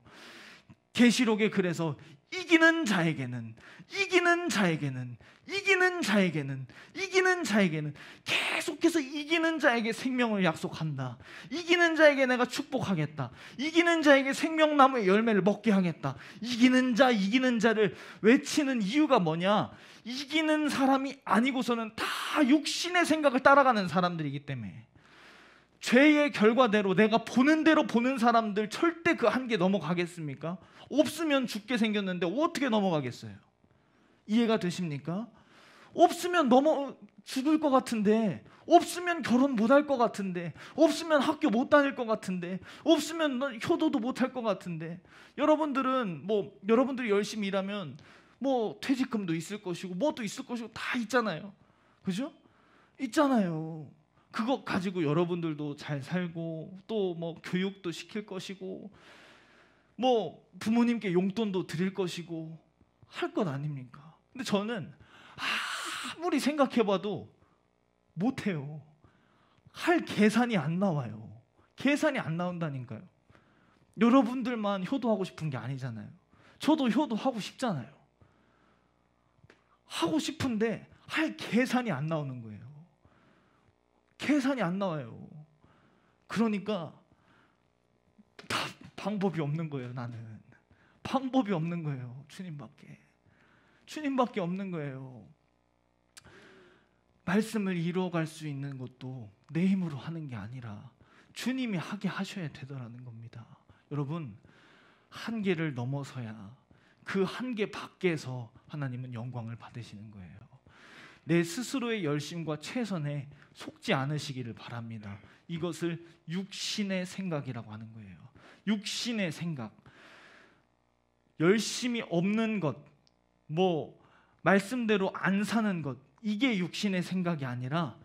계시록에 그래서 이기는 자에게는 계속해서 이기는 자에게 생명을 약속한다. 이기는 자에게 내가 축복하겠다. 이기는 자에게 생명나무의 열매를 먹게 하겠다. 이기는 자를 외치는 이유가 뭐냐? 이기는 사람이 아니고서는 다 육신의 생각을 따라가는 사람들이기 때문에, 죄의 결과대로 내가 보는 대로 보는 사람들 절대 그 한계 넘어가겠습니까? 없으면 죽게 생겼는데 어떻게 넘어가겠어요? 이해가 되십니까? 없으면 죽을 것 같은데, 없으면 결혼 못할 것 같은데, 없으면 학교 못 다닐 것 같은데, 없으면 효도도 못할 것 같은데, 여러분들이 열심히 일하면 퇴직금도 있을 것이고 뭐도 있을 것이고 다 있잖아요. 그죠? 있잖아요. 그거 가지고 여러분들도 잘 살고 또 교육도 시킬 것이고 부모님께 용돈도 드릴 것이고 할 것 아닙니까? 근데 저는 아무리 생각해봐도 못해요. 할 계산이 안 나와요. 계산이 안 나온다니까요. 여러분들만 효도하고 싶은 게 아니잖아요. 저도 효도하고 싶잖아요. 하고 싶은데 할 계산이 안 나오는 거예요. 계산이 안 나와요. 그러니까 다 방법이 없는 거예요. 나는 방법이 없는 거예요. 주님밖에 없는 거예요. 말씀을 이루어갈 수 있는 것도 내 힘으로 하는 게 아니라 주님이 하게 하셔야 되더라는 겁니다. 여러분, 한계를 넘어서야 그 한계 밖에서 하나님은 영광을 받으시는 거예요. 내 스스로의 열심과 최선에 속지 않으시기를 바랍니다. 이것을 육신의 생각이라고 하는 거예요. 육신의 생각, 열심이 없는 것, 말씀대로 안 사는 것, 이게 육신의 생각이 아니라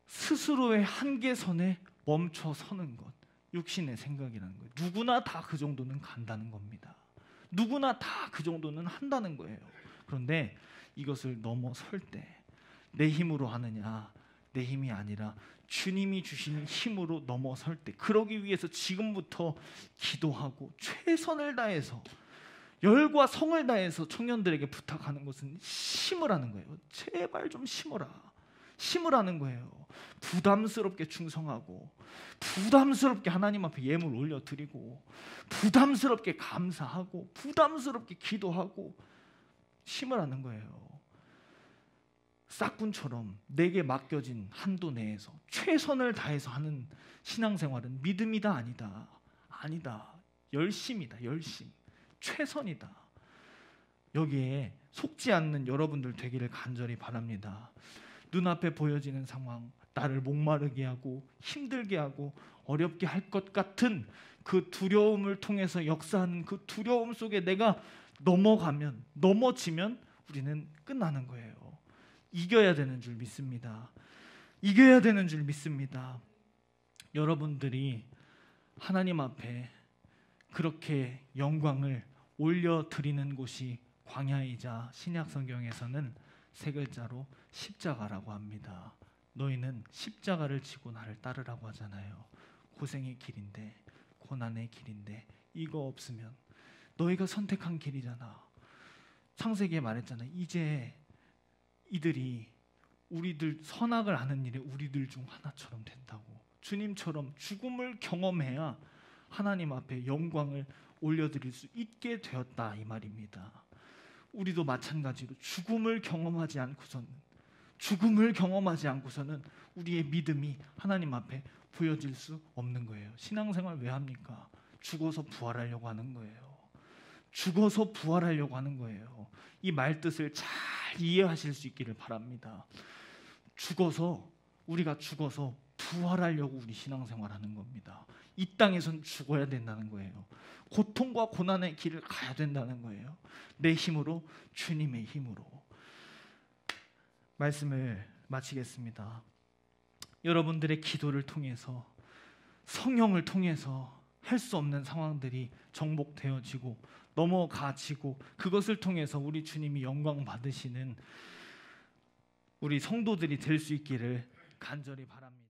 스스로의 한계선에 멈춰 서는 것, 육신의 생각이라는 거예요. 누구나 다 그 정도는 간다는 겁니다. 누구나 다 그 정도는 한다는 거예요. 그런데 이것을 넘어설 때 내 힘으로 하느냐, 내 힘이 아니라 주님이 주신 힘으로 넘어설 때, 그러기 위해서 지금부터 기도하고 최선을 다해서 열과 성을 다해서 청년들에게 부탁하는 것은 심으라는 거예요. 제발 좀 심어라. 심으라는 거예요. 부담스럽게 충성하고, 부담스럽게 하나님 앞에 예물 올려드리고, 부담스럽게 감사하고, 부담스럽게 기도하고, 심으라는 거예요. 싹군처럼 내게 맡겨진 한도 내에서 최선을 다해서 하는 신앙생활은 믿음이다 아니다. 아니다. 열심이다. 열심. 최선이다. 여기에 속지 않는 여러분들 되기를 간절히 바랍니다. 눈앞에 보여지는 상황, 나를 목마르게 하고 힘들게 하고 어렵게 할 것 같은 그 두려움을 통해서 역사하는 그 두려움 속에 내가 넘어지면 우리는 끝나는 거예요. 이겨야 되는 줄 믿습니다. 이겨야 되는 줄 믿습니다. 여러분들이 하나님 앞에 그렇게 영광을 올려드리는 곳이 광야이자 신약 성경에서는 세 글자로 십자가라고 합니다. 너희는 십자가를 지고 나를 따르라고 하잖아요. 고생의 길인데, 고난의 길인데 이거 없으면 너희가 선택한 길이잖아. 창세기에 말했잖아. 이제 이들이 우리들 선악을 아는 일에 우리들 중 하나처럼 된다고. 주님처럼 죽음을 경험해야 하나님 앞에 영광을 올려드릴 수 있게 되었다 이 말입니다. 우리도 마찬가지로 죽음을 경험하지 않고서는 우리의 믿음이 하나님 앞에 보여질 수 없는 거예요. 신앙생활 왜 합니까? 죽어서 부활하려고 하는 거예요. 죽어서 부활하려고 하는 거예요. 이 말뜻을 잘 이해하실 수 있기를 바랍니다. 우리가 죽어서 부활하려고 우리 신앙생활 하는 겁니다. 이 땅에선 죽어야 된다는 거예요. 고통과 고난의 길을 가야 된다는 거예요. 내 힘으로, 주님의 힘으로. 말씀을 마치겠습니다. 여러분들의 기도를 통해서, 성령을 통해서 할 수 없는 상황들이 정복되어지고 넘어가지고, 그것을 통해서 우리 주님이 영광 받으시는 우리 성도들이 될 수 있기를 간절히 바랍니다.